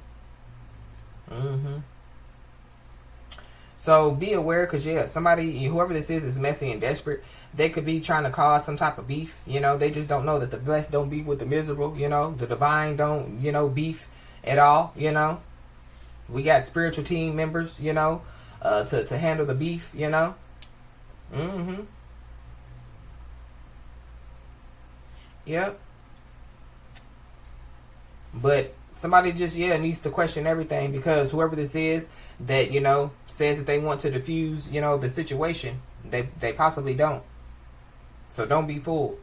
Speaker 1: So be aware, because yeah, somebody, whoever this is messy and desperate. They could be trying to cause some type of beef. You know, they just don't know that the blessed don't beef with the miserable. You know, the divine don't, you know, beef at all. You know, we got spiritual team members, you know, to handle the beef. You know. Yep. But somebody just, yeah, needs to question everything, because whoever this is that, you know, says that they want to diffuse, you know, the situation, they possibly don't. So don't be fooled.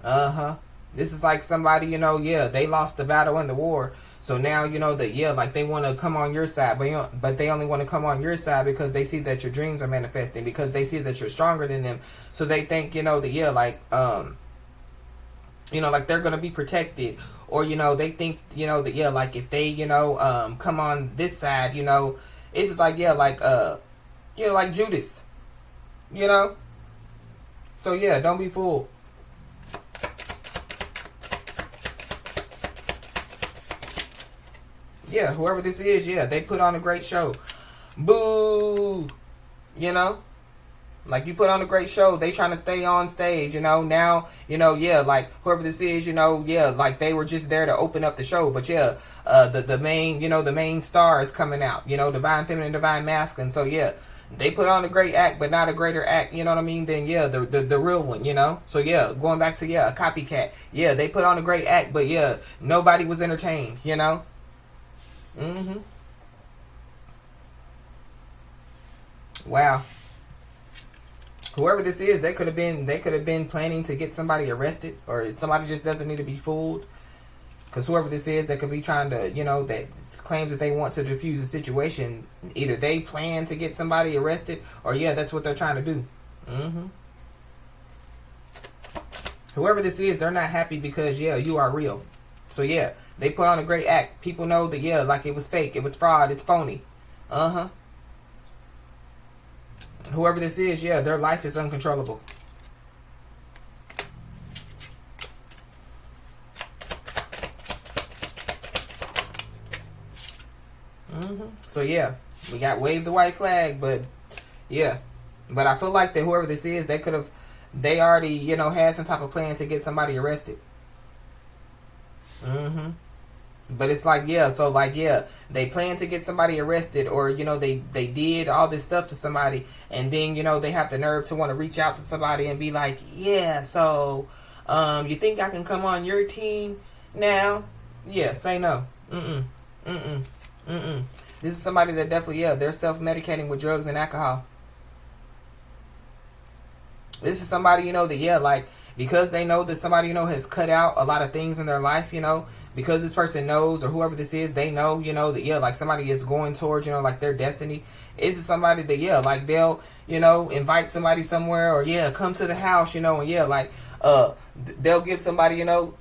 Speaker 1: This is like somebody, you know, yeah, they lost the battle in the war. So now, you know, that, yeah, like they want to come on your side, but, you know, but they only want to come on your side because they see that your dreams are manifesting, because they see that you're stronger than them. So they think, you know, that, yeah, like, you know, like they're going to be protected. Or, you know, they think, you know, that, yeah, like if they, you know, come on this side, you know, it's just like, yeah, like, you know, like Judas, you know. So, yeah, don't be fooled. Yeah, whoever this is, yeah, they put on a great show. Boo! You know? Like, you put on a great show, they trying to stay on stage, you know. Now, you know, yeah, like, whoever this is, you know, yeah, like, they were just there to open up the show. But, yeah, the main, you know, the main star is coming out, you know, divine feminine, divine masculine. So, yeah, they put on a great act, but not a greater act, you know what I mean, than, yeah, the real one, you know. So, yeah, going back to, yeah, a copycat. Yeah, they put on a great act, but, yeah, nobody was entertained, you know. Wow. Whoever this is, they could have been planning to get somebody arrested, or somebody just doesn't need to be fooled. Because whoever this is, that could be trying to, you know, that claims that they want to diffuse the situation. Either they plan to get somebody arrested, or yeah, that's what they're trying to do. Whoever this is, they're not happy because, yeah, you are real. So yeah, they put on a great act. People know that, yeah, like it was fake, it was fraud, it's phony. Whoever this is, yeah, their life is uncontrollable. So yeah, we got wave the white flag, but yeah, but I feel like that whoever this is, they already, you know, had some type of plan to get somebody arrested. But it's like, yeah, so like, yeah, they plan to get somebody arrested, or, you know, they did all this stuff to somebody, and then, you know, they have the nerve to want to reach out to somebody and be like, yeah, so, you think I can come on your team now? Yeah, say no. This is somebody that definitely, yeah, they're self-medicating with drugs and alcohol. This is somebody, you know, that, yeah, like, because they know that somebody, you know, has cut out a lot of things in their life, you know, because this person knows, or whoever this is, they know, you know, that, yeah, like somebody is going towards, you know, like their destiny. This is somebody that, yeah, like they'll, you know, invite somebody somewhere, or, yeah, come to the house, you know, and, yeah, like, they'll give somebody, you know,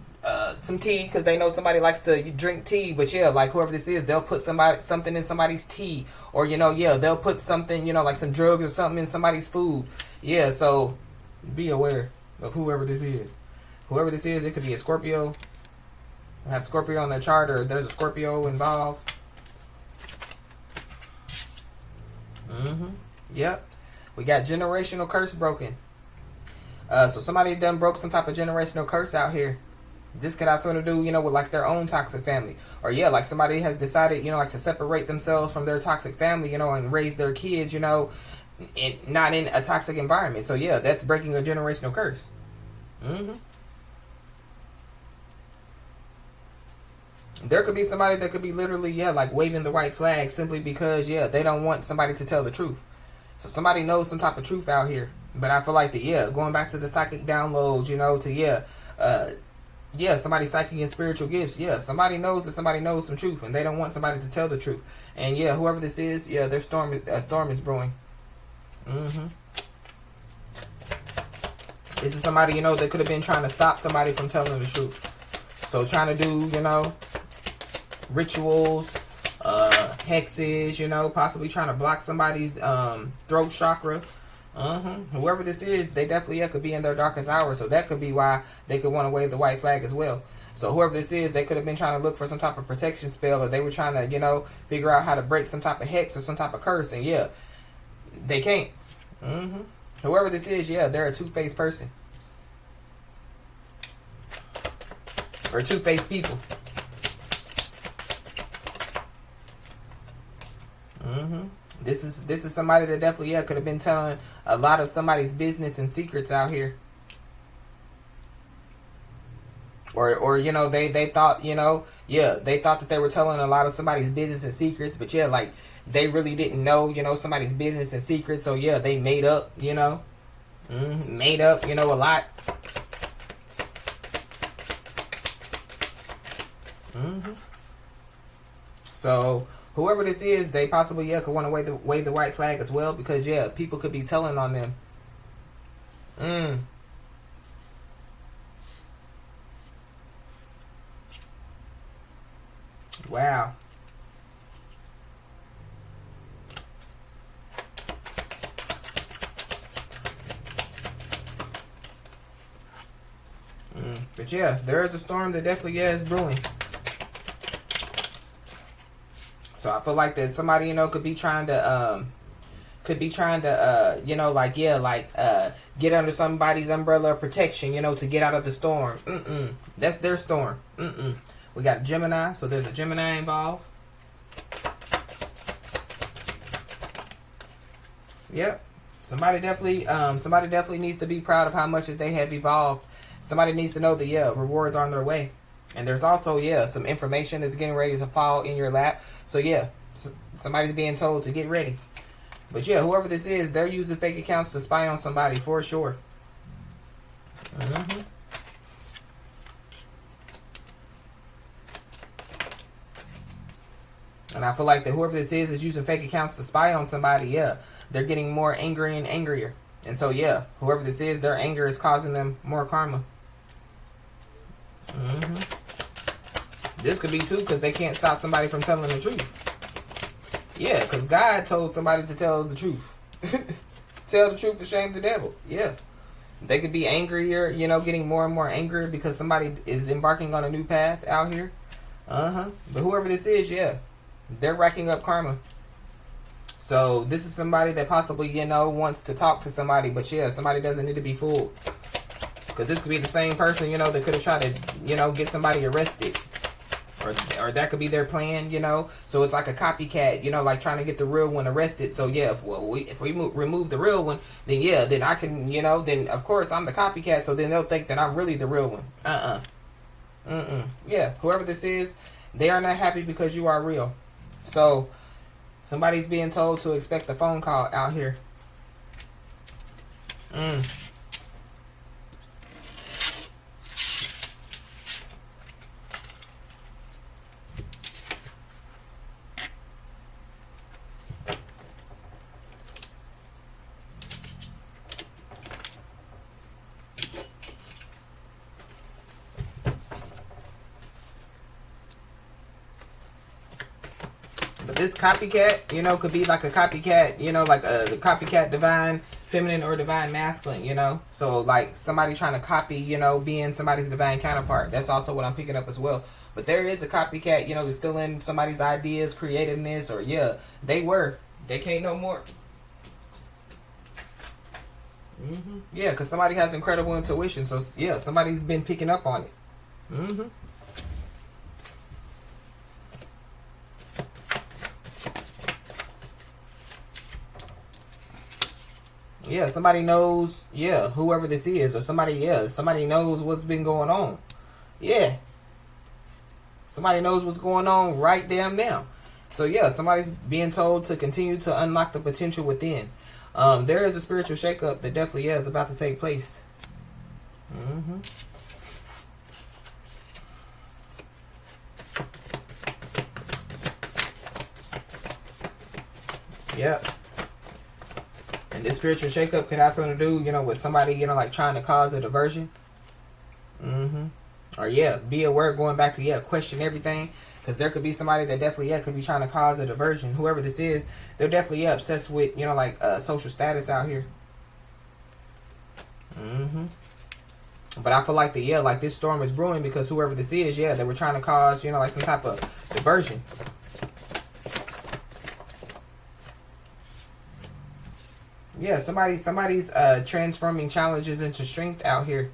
Speaker 1: some tea, because they know somebody likes to drink tea. But yeah, like whoever this is, they'll put something in somebody's tea, or, you know, yeah, they'll put something, you know, like some drugs or something in somebody's food. Yeah, so be aware of whoever this is. Whoever this is, it could be a Scorpio. Have Scorpio on their chart, or there's a Scorpio involved. Yep. We got generational curse broken. So somebody done broke some type of generational curse out here. This could have something to do, you know, with like their own toxic family. Or yeah, like somebody has decided, you know, like to separate themselves from their toxic family, you know, and raise their kids, you know, not in a toxic environment. So yeah, that's breaking a generational curse. There could be somebody that could be literally, yeah, like waving the white flag simply because, yeah, they don't want somebody to tell the truth. So somebody knows some type of truth out here. But I feel like that, yeah, going back to the psychic downloads, you know, to, yeah, somebody's psychic and spiritual gifts. Yeah, somebody knows that somebody knows some truth, and they don't want somebody to tell the truth. And yeah, whoever this is, yeah, a storm is brewing. This is somebody, you know, that could have been trying to stop somebody from telling the truth. So trying to do, you know, rituals, hexes, you know, possibly trying to block somebody's throat chakra. Whoever this is, they definitely could be in their darkest hour. So that could be why they could want to wave the white flag as well. So whoever this is, they could have been trying to look for some type of protection spell, or they were trying to, you know, figure out how to break some type of hex or some type of curse, and yeah, they can't. Whoever this is, yeah, they're a two-faced person. Or two-faced people. This is somebody that definitely, yeah, could have been telling a lot of somebody's business and secrets out here. Or you know, they thought, you know, yeah, they thought that they were telling a lot of somebody's business and secrets, but yeah, like, they really didn't know, you know, somebody's business and secrets, so yeah, they made up, you know, made up, you know, a lot. So whoever this is, they possibly, yeah, could want to wave the white flag as well, because yeah, people could be telling on them. Wow. But yeah, there is a storm that definitely, yeah, is brewing. So I feel like that somebody, you know, could be trying to you know, like, yeah, like, get under somebody's umbrella of protection, you know, to get out of the storm. That's their storm. We got a Gemini, so there's a Gemini involved. Yep. Somebody definitely needs to be proud of how much that they have evolved. Somebody needs to know that, yeah, rewards are on their way. And there's also, yeah, some information that's getting ready to fall in your lap. So, yeah, somebody's being told to get ready. But, yeah, whoever this is, they're using fake accounts to spy on somebody for sure. And I feel like that whoever this is using fake accounts to spy on somebody, yeah, they're getting more angry and angrier. And so, yeah, whoever this is, their anger is causing them more karma. This could be, too, because they can't stop somebody from telling the truth. Yeah, because God told somebody to tell the truth. Tell the truth and shame the devil. Yeah. They could be angrier, you know, getting more and more angry because somebody is embarking on a new path out here. But whoever this is, yeah, they're racking up karma. So this is somebody that possibly, you know, wants to talk to somebody, but yeah, somebody doesn't need to be fooled. Because this could be the same person, you know, that could have tried to, you know, get somebody arrested. Or that could be their plan, you know. So it's like a copycat, you know, like trying to get the real one arrested. So yeah, if we remove the real one, then yeah, then I can, you know, then of course I'm the copycat. So then they'll think that I'm really the real one. Yeah, whoever this is, they are not happy because you are real. So somebody's being told to expect a phone call out here. But this copycat, you know, could be like a copycat, you know, like a copycat divine feminine or divine masculine, you know. So like somebody trying to copy, you know, being somebody's divine counterpart. That's also what I'm picking up as well. But there is a copycat, you know, that's still in somebody's ideas, creativeness, or yeah, they can't no more. Yeah, because somebody has incredible intuition. So yeah, somebody's been picking up on it. Yeah, somebody knows, yeah, whoever this is, or somebody knows what's been going on. Yeah. Somebody knows what's going on right damn now. So yeah, somebody's being told to continue to unlock the potential within. There is a spiritual shakeup that definitely, yeah, is about to take place. Yep. And this spiritual shakeup could have something to do, you know, with somebody, you know, like trying to cause a diversion. Or yeah, be aware going back to, yeah, question everything. Because there could be somebody that definitely, yeah, could be trying to cause a diversion. Whoever this is, they're definitely, yeah, obsessed with, you know, like social status out here. But I feel like like this storm is brewing because whoever this is, they were trying to cause, like some type of diversion. Yeah, somebody's transforming challenges into strength out here.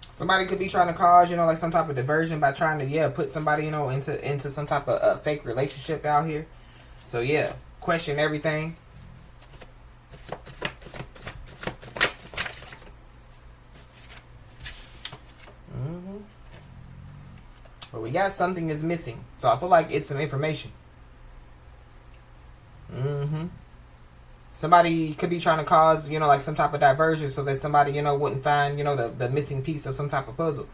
Speaker 1: Somebody could be trying to cause, like some type of diversion by trying to, put somebody, into some type of fake relationship out here. So question everything. But we got something is missing. So I feel like it's some information. Somebody could be trying to cause, like some type of diversion so that somebody, wouldn't find, the missing piece of some type of puzzle.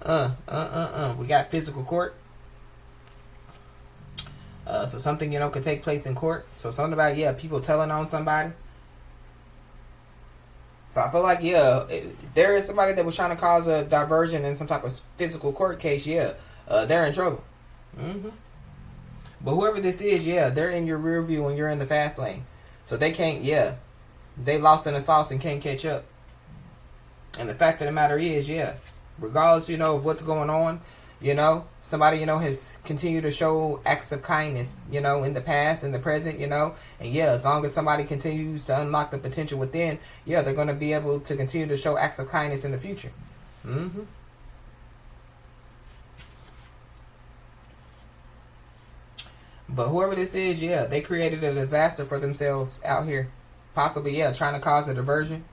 Speaker 1: We got physical court. So something, could take place in court. So something about, people telling on somebody. So I feel like, there is somebody that was trying to cause a diversion in some type of physical court case, they're in trouble. But whoever this is, they're in your rear view and you're in the fast lane. So they can't, they lost in the sauce and can't catch up. And the fact of the matter is, regardless, of what's going on, somebody, has continued to show acts of kindness, in the past, in the present, and as long as somebody continues to unlock the potential within, they're going to be able to continue to show acts of kindness in the future. But whoever this is, they created a disaster for themselves out here. Possibly, trying to cause a diversion.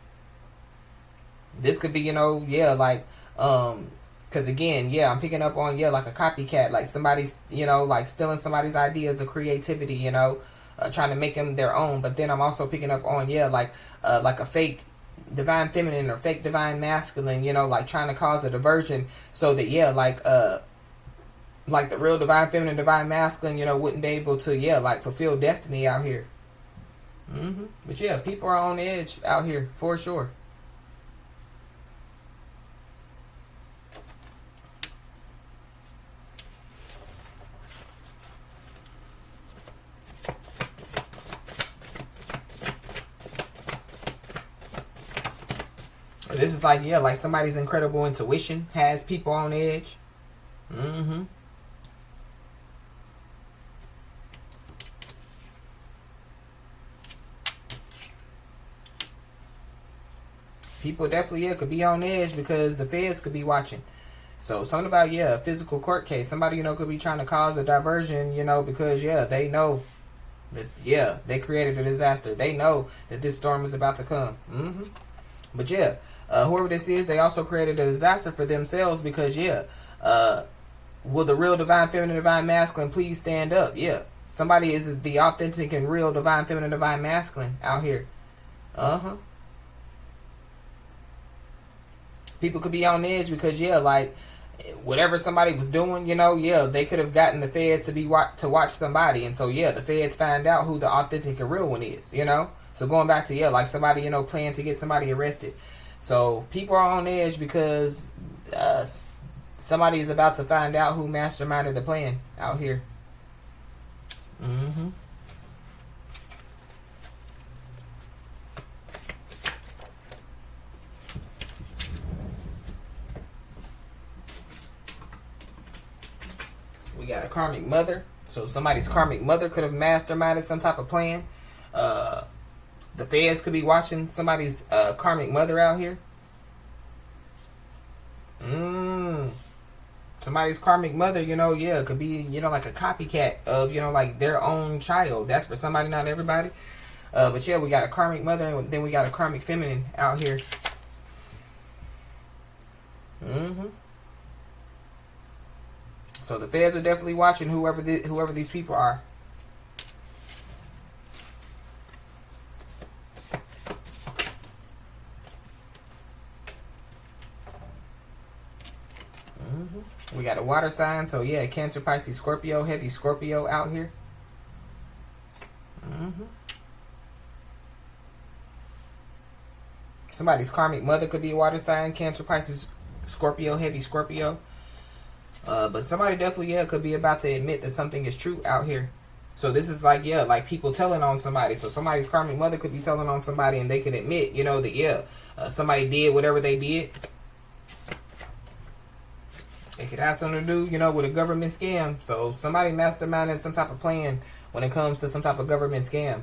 Speaker 1: This could be, like, because again, I'm picking up on, like a copycat, like somebody's, like stealing somebody's ideas of creativity, trying to make them their own. But then I'm also picking up on, like a fake divine feminine or fake divine masculine, like trying to cause a diversion so that, like the real divine feminine, divine masculine, wouldn't be able to, like fulfill destiny out here. But people are on edge out here for sure. This is like, like somebody's incredible intuition has people on edge. People definitely, could be on edge because the feds could be watching. So something about, a physical court case. Somebody, could be trying to cause a diversion, because, they know that, they created a disaster. They know that this storm is about to come. But, whoever this is, they also created a disaster for themselves because, will the real divine feminine, divine masculine please stand up? Somebody is the authentic and real divine feminine, divine masculine out here. People could be on edge because, like, whatever somebody was doing, they could have gotten the feds to watch somebody. And so, the feds find out who the authentic and real one is, So going back to, like somebody, planning to get somebody arrested. So people are on edge because somebody is about to find out who masterminded the plan out here. We got a karmic mother. So somebody's karmic mother could have masterminded some type of plan. The feds could be watching somebody's karmic mother out here. Somebody's karmic mother, could be, like a copycat of, like their own child. That's for somebody, not everybody. But we got a karmic mother and then we got a karmic feminine out here. So the feds are definitely watching whoever these people are. We got a water sign, so Cancer, Pisces, Scorpio, heavy Scorpio out here. Somebody's karmic mother could be a water sign, Cancer, Pisces, Scorpio, heavy Scorpio. But somebody definitely, yeah, could be about to admit that something is true out here. So this is like, yeah, like people telling on somebody. So somebody's karmic mother could be telling on somebody, and they could admit, you know, that, yeah, somebody did whatever they did. It could have something to do, you know, with a government scam. So somebody masterminding some type of plan when it comes to some type of government scam.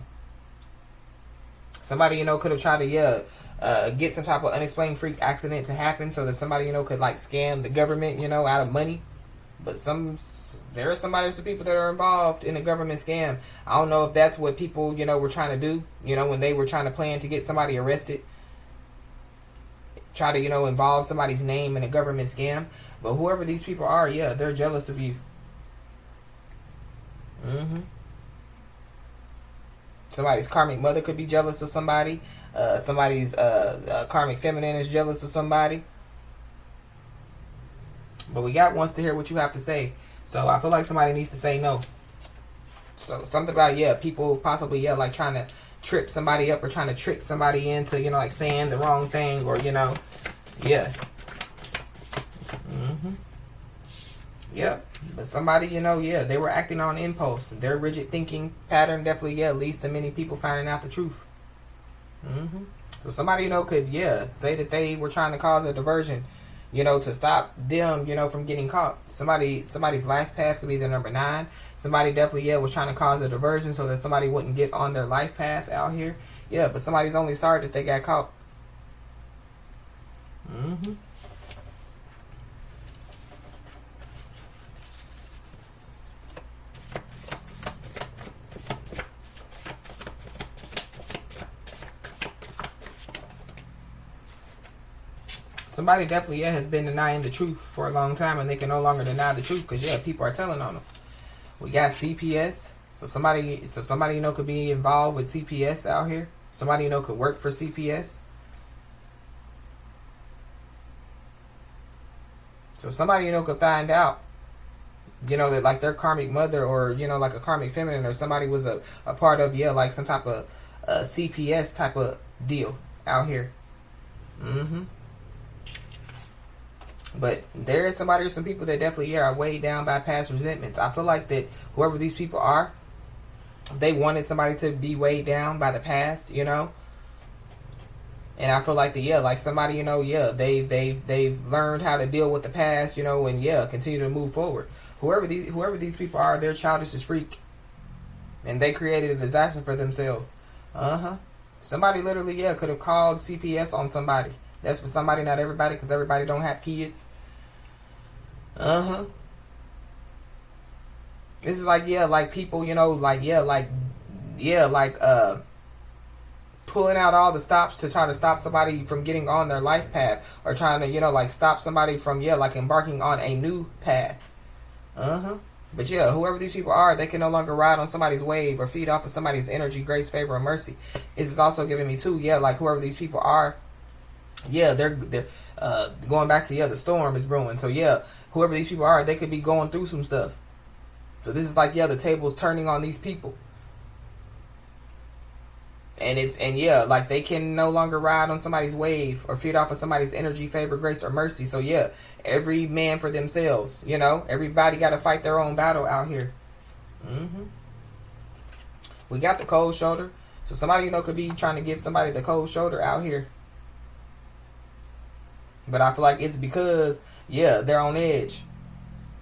Speaker 1: Somebody, you know, could have tried to, yeah, get some type of unexplained freak accident to happen so that somebody, you know, could like scam the government, you know, out of money. But there are some people that are involved in a government scam. I don't know if that's what people, you know, were trying to do, you know, when they were trying to plan to get somebody arrested. Try to, you know, involve somebody's name in a government scam. But whoever these people are, yeah, they're jealous of you. Somebody's karmic mother could be jealous of somebody. Somebody's karmic feminine is jealous of somebody. But we got wants to hear what you have to say. So I feel like somebody needs to say no. So something about, yeah, people possibly, yeah, like trying to trip somebody up or trying to trick somebody into, you know, like saying the wrong thing or, you know, yeah. Yep. But somebody, you know, yeah, they were acting on impulse. Their rigid thinking pattern definitely, yeah, leads to many people finding out the truth. So somebody, you know, could, yeah, say that they were trying to cause a diversion, you know, to stop them, you know, from getting caught. Somebody's life path could be the number 9. Somebody definitely, yeah, was trying to cause a diversion so that somebody wouldn't get on their life path out here. Yeah, but somebody's only sorry that they got caught. Somebody definitely, yeah, has been denying the truth for a long time, and they can no longer deny the truth because, yeah, people are telling on them. We got CPS. So somebody, you know, could be involved with CPS out here. Somebody, you know, could work for CPS. So somebody, you know, could find out, you know, that like their karmic mother or, you know, like a karmic feminine or somebody was a part of, yeah, like some type of CPS type of deal out here. But there is somebody or some people that definitely, yeah, are weighed down by past resentments. I feel like that whoever these people are, they wanted somebody to be weighed down by the past, you know. And I feel like yeah, like somebody, you know, yeah, they've learned how to deal with the past, you know, and yeah, continue to move forward. Whoever these people are, they're childish as freak, and they created a disaster for themselves. Somebody literally, yeah, could have called CPS on somebody. That's for somebody, not everybody, because everybody don't have kids. This is like, yeah, like people, you know, like, yeah, like pulling out all the stops to try to stop somebody from getting on their life path, or trying to, you know, like stop somebody from, yeah, like embarking on a new path. But yeah, whoever these people are, they can no longer ride on somebody's wave or feed off of somebody's energy, grace, favor, or mercy. This is also giving me too, yeah, like whoever these people are, yeah, they're going back to, yeah, the storm is brewing. So yeah, whoever these people are, they could be going through some stuff. So this is like, yeah, the table's turning on these people. And yeah, like they can no longer ride on somebody's wave or feed off of somebody's energy, favor, grace, or mercy. So yeah, every man for themselves, you know, everybody got to fight their own battle out here. We got the cold shoulder. So somebody, you know, could be trying to give somebody the cold shoulder out here. But I feel like it's because, yeah, they're on edge.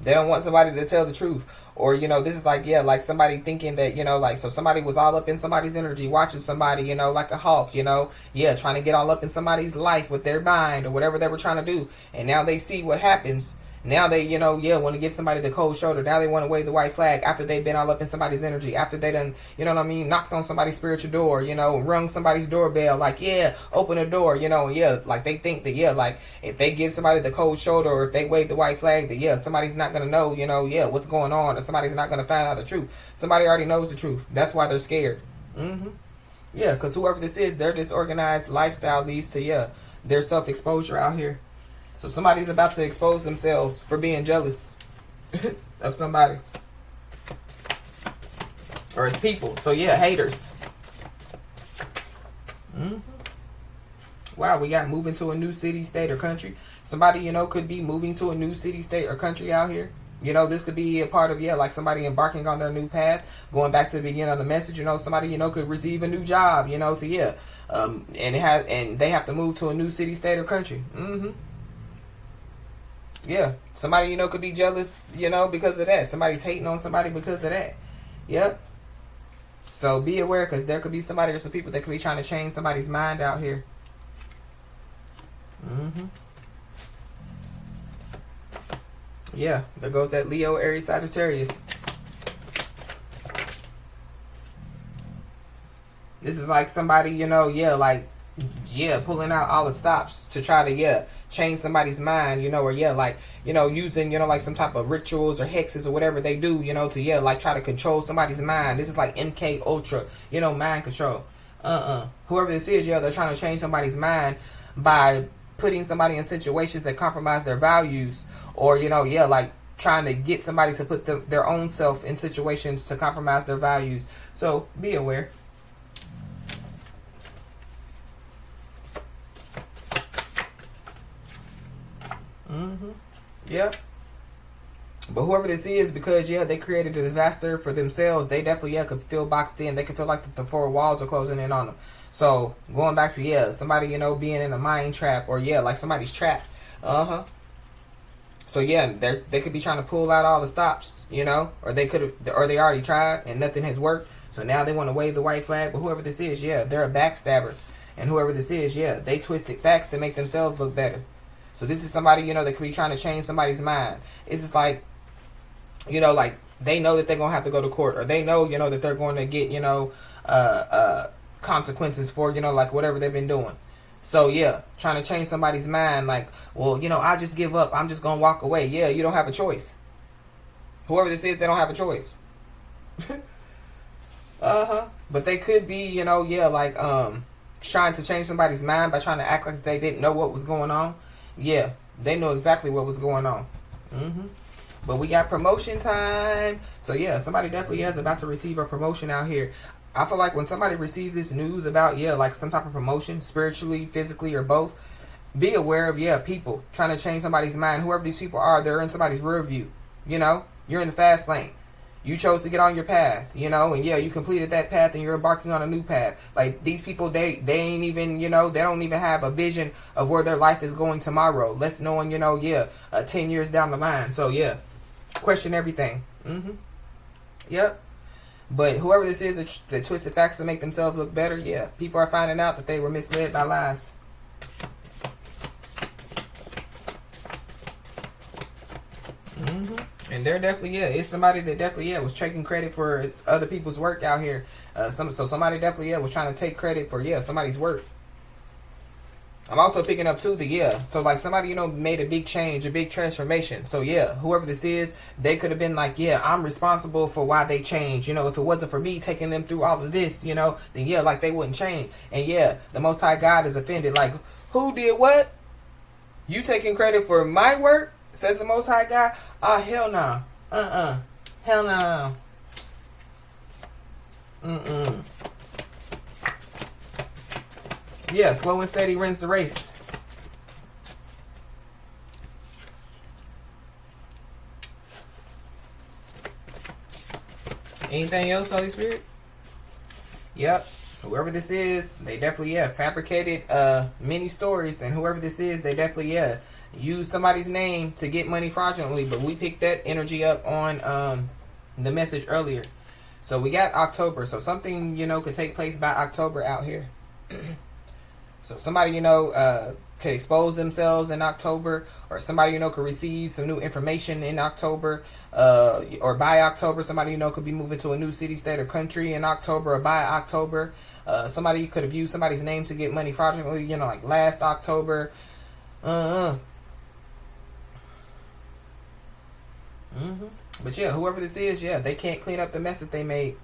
Speaker 1: They don't want somebody to tell the truth. Or, you know, this is like, yeah, like somebody thinking that, you know, like, so somebody was all up in somebody's energy, watching somebody, you know, like a hawk, you know, yeah, trying to get all up in somebody's life with their mind or whatever they were trying to do. And now they see what happens. Now they, you know, yeah, want to give somebody the cold shoulder. Now they want to wave the white flag after they've been all up in somebody's energy. After they done, you know what I mean, knocked on somebody's spiritual door, you know, rung somebody's doorbell, like, yeah, open the door, you know, yeah, like they think that, yeah, like if they give somebody the cold shoulder or if they wave the white flag, that, yeah, somebody's not going to know, you know, yeah, what's going on, or somebody's not going to find out the truth. Somebody already knows the truth. That's why they're scared. Yeah, because whoever this is, their disorganized lifestyle leads to, yeah, their self-exposure out here. So somebody's about to expose themselves for being jealous of somebody. Or it's people. So yeah, haters. Wow, we got moving to a new city, state, or country. Somebody, could be moving to a new city, state, or country out here. This could be a part of, like somebody embarking on their new path. Going back to the beginning of the message, somebody, could receive a new job, and they have to move to a new city, state, or country. Yeah. Somebody, could be jealous, because of that. Somebody's hating on somebody because of that. Yep. So be aware, because there could be somebody or some people that could be trying to change somebody's mind out here. Yeah, there goes that Leo, Aries, Sagittarius. This is like somebody, pulling out all the stops to try to, change somebody's mind, or, using, like some type of rituals or hexes or whatever they do, to, try to control somebody's mind. This is like MK Ultra, mind control. Whoever this is, they're trying to change somebody's mind by putting somebody in situations that compromise their values, or trying to get somebody to put their own self in situations to compromise their values. So be aware. Yep. But whoever this is, because they created a disaster for themselves, they definitely could feel boxed in. They could feel like the four walls are closing in on them. So going back to somebody being in a mind trap, or like somebody's trapped. So they could be trying to pull out all the stops, or they already tried and nothing has worked. So now they want to wave the white flag. But whoever this is, they're a backstabber, and whoever this is, they twisted facts to make themselves look better. So this is somebody that could be trying to change somebody's mind. It's just like, like they know that they're gonna have to go to court, or they know that they're going to get consequences for like whatever they've been doing. So trying to change somebody's mind, like, well, I just give up, I'm just gonna walk away. You don't have a choice. Whoever this is, they don't have a choice. But they could be trying to change somebody's mind by trying to act like they didn't know what was going on. They know exactly what was going on. But we got promotion time. So somebody definitely is about to receive a promotion out here. I feel like when somebody receives this news about like some type of promotion, spiritually, physically, or both, be aware of people trying to change somebody's mind. Whoever these people are, they're in somebody's rear view. You're in the fast lane. You chose to get on your path, and you completed that path, and you're embarking on a new path. Like, these people, they ain't even, they don't even have a vision of where their life is going tomorrow. Less knowing, 10 years down the line. So question everything. Yep. But whoever this is, the twisted facts to make themselves look better, people are finding out that they were misled by lies. And they're definitely, it's somebody that definitely, was taking credit for other people's work out here. So somebody definitely, was trying to take credit for, somebody's work. I'm also picking up too so like somebody, made a big change, a big transformation. So whoever this is, they could have been like, I'm responsible for why they changed. If it wasn't for me taking them through all of this, then like they wouldn't change. And the Most High God is offended. Like, who did what? You taking credit for my work? Says the Most High God. Hell no. Hell no. Slow and steady wins the race. Anything else, Holy Spirit? Yep. Whoever this is, they definitely, fabricated many stories. And whoever this is, they definitely, use somebody's name to get money fraudulently. But we picked that energy up on the message earlier. So we got October. So something, could take place by October out here. So somebody, could expose themselves in October, or somebody, could receive some new information in October, or by October, somebody, could be moving to a new city, state, or country in October, or by October. Somebody could have used somebody's name to get money fraudulently, like last October. But whoever this is, they can't clean up the mess that they made.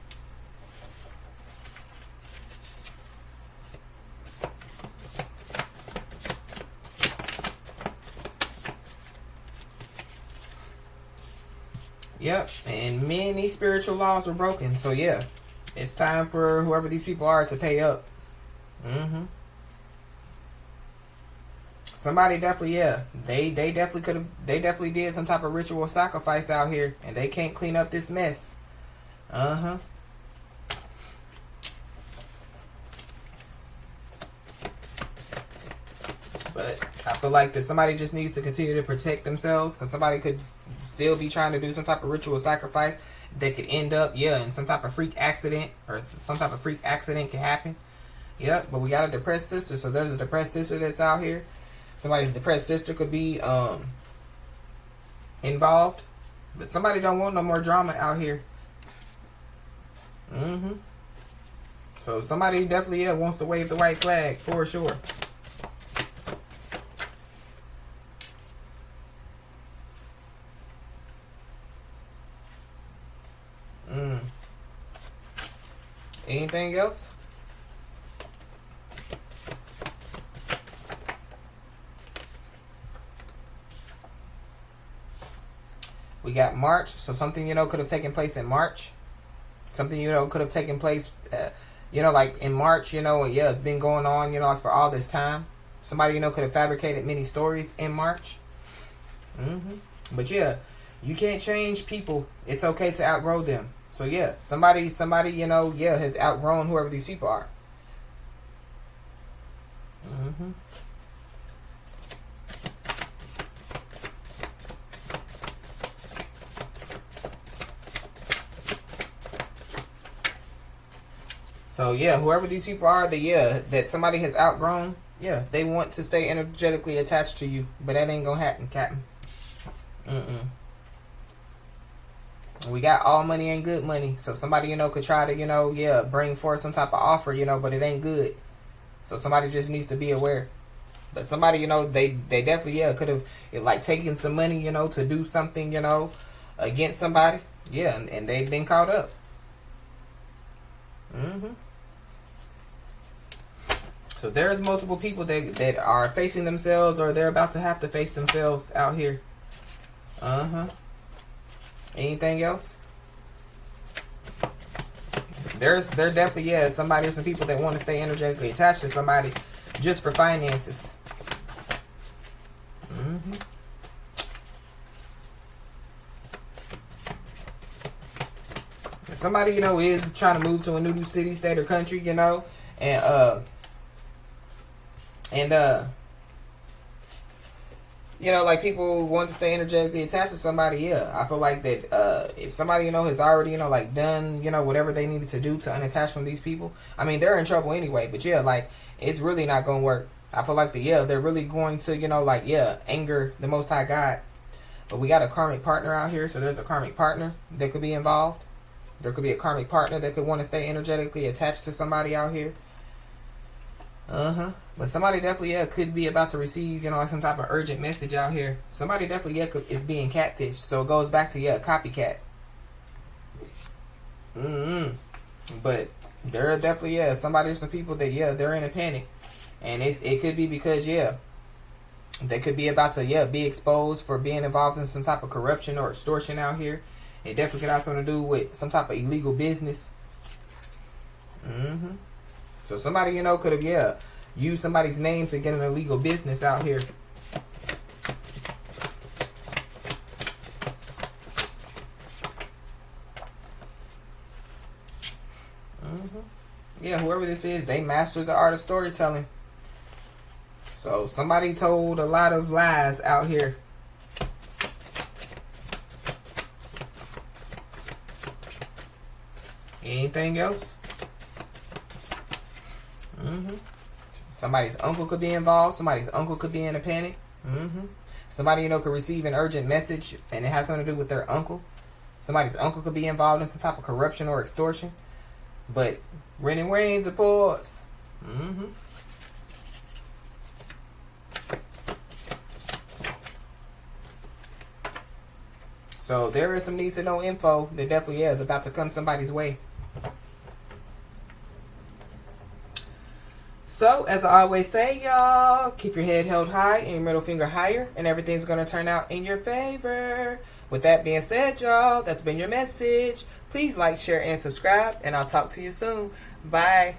Speaker 1: Yep, and many spiritual laws were broken. So it's time for whoever these people are to pay up. Somebody definitely, yeah. They definitely could have. They definitely did some type of ritual sacrifice out here, and they can't clean up this mess. Uh-huh. But I feel like that somebody just needs to continue to protect themselves, because somebody could still be trying to do some type of ritual sacrifice that could end up, yeah, in some type of freak accident, or some type of freak accident can happen. Yep, but we got a depressed sister, so there's a depressed sister that's out here. Somebody's depressed sister could be involved, but somebody don't want no more drama out here. So somebody definitely, yeah, wants to wave the white flag for sure. Anything else? We got March, so something, could have taken place in March. Something, could have taken place, like in March, and yeah, it's been going on, like for all this time. Somebody, could have fabricated many stories in March. But yeah, you can't change people. It's okay to outgrow them. So yeah, somebody, yeah, has outgrown whoever these people are. So yeah, whoever these people are, that somebody has outgrown, yeah, they want to stay energetically attached to you, but that ain't gonna happen, Captain. We got all money ain't good money, so somebody could try to bring forth some type of offer, but it ain't good. So somebody just needs to be aware. But somebody they definitely could have like taken some money to do something against somebody, yeah, and they've been caught up. So there's multiple people that are facing themselves, or they're about to have to face themselves out here. Anything else? There definitely somebody or some people that want to stay energetically attached to somebody just for finances. Somebody is trying to move to a new city, state, or country, and like people want to stay energetically attached to somebody. Yeah, I feel like that if somebody has already like done whatever they needed to do to unattach from these people, I mean they're in trouble anyway. But yeah, like it's really not gonna work. I feel like they're really going to anger the Most High God. But we got a karmic partner out here, so there's a karmic partner that could be involved. There could be a karmic partner that could want to stay energetically attached to somebody out here. But somebody definitely could be about to receive like some type of urgent message out here. Somebody definitely is being catfished. So it goes back to copycat. But there are definitely somebody or some people that they're in a panic, and it could be because they could be about to be exposed for being involved in some type of corruption or extortion out here. It definitely could have something to do with some type of illegal business. So somebody, could have, used somebody's name to get an illegal business out here. Yeah, whoever this is, they mastered the art of storytelling. So somebody told a lot of lies out here. Anything else? Somebody's uncle could be involved. Somebody's uncle could be in a panic. Somebody could receive an urgent message and it has something to do with their uncle. Somebody's uncle could be involved in some type of corruption or extortion. But when rains, it pours. So there is some need to know info that definitely is about to come somebody's way. So, as I always say, y'all, keep your head held high and your middle finger higher, and everything's going to turn out in your favor. With that being said, y'all, that's been your message. Please like, share, and subscribe, and I'll talk to you soon. Bye.